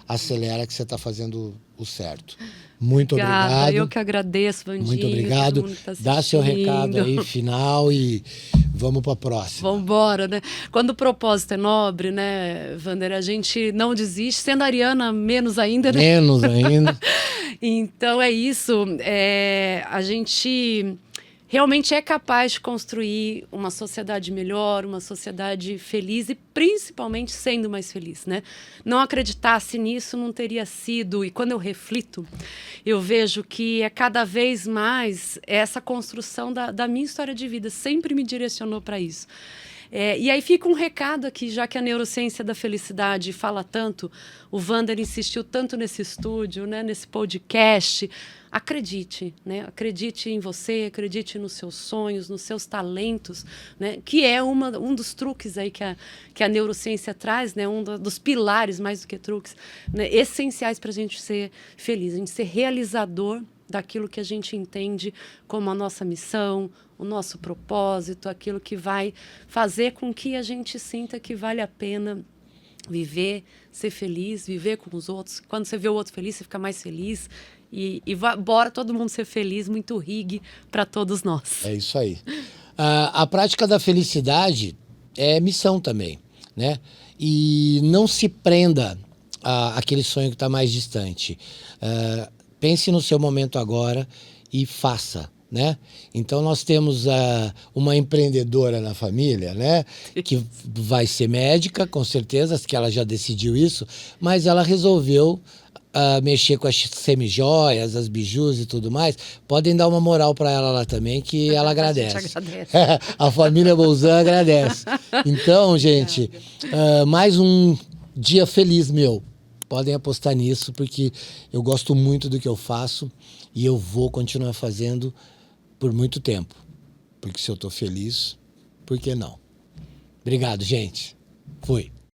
Acelera que você está fazendo o certo. Muito Obrigada. obrigado. Eu que agradeço, Vandinho. Muito obrigado. Tá Dá seu recado aí, final, e vamos para a próxima. Vamos embora, né? Quando o propósito é nobre, né, Vander, a gente não desiste. Sendo ariana, menos ainda, né? Menos ainda. Então é isso. A gente realmente é capaz de construir uma sociedade melhor, uma sociedade feliz e principalmente sendo mais feliz, né? Não acreditasse nisso, não teria sido. E quando eu reflito, eu vejo que é cada vez mais essa construção da minha história de vida. Sempre me direcionou para isso. E aí fica um recado aqui, já que a neurociência da felicidade fala tanto, o Vander insistiu tanto nesse estúdio, né, nesse podcast. Acredite, né? Acredite em você, acredite nos seus sonhos, nos seus talentos, né? Que é um dos truques aí que a neurociência traz, né? Dos pilares, mais do que truques, né? Essenciais para a gente ser feliz, a gente ser realizador daquilo que a gente entende como a nossa missão, o nosso propósito, aquilo que vai fazer com que a gente sinta que vale a pena viver, ser feliz, viver com os outros. Quando você vê o outro feliz, você fica mais feliz. E bora todo mundo ser feliz, muito rig para todos nós. É isso aí. A prática da felicidade é missão também, né? E não se prenda àquele sonho que está mais distante. Pense no seu momento agora e faça, né? Então nós temos uma empreendedora na família, né? Que vai ser médica, com certeza, que ela já decidiu isso, mas ela resolveu mexer com as semijoias, as bijus e tudo mais. Podem dar uma moral para ela lá também, que ela agradece. A gente agradece. A família Bolzan agradece. Então, gente, mais um dia feliz meu. Podem apostar nisso, porque eu gosto muito do que eu faço e eu vou continuar fazendo por muito tempo. Porque se eu tô feliz, por que não? Obrigado, gente. Fui.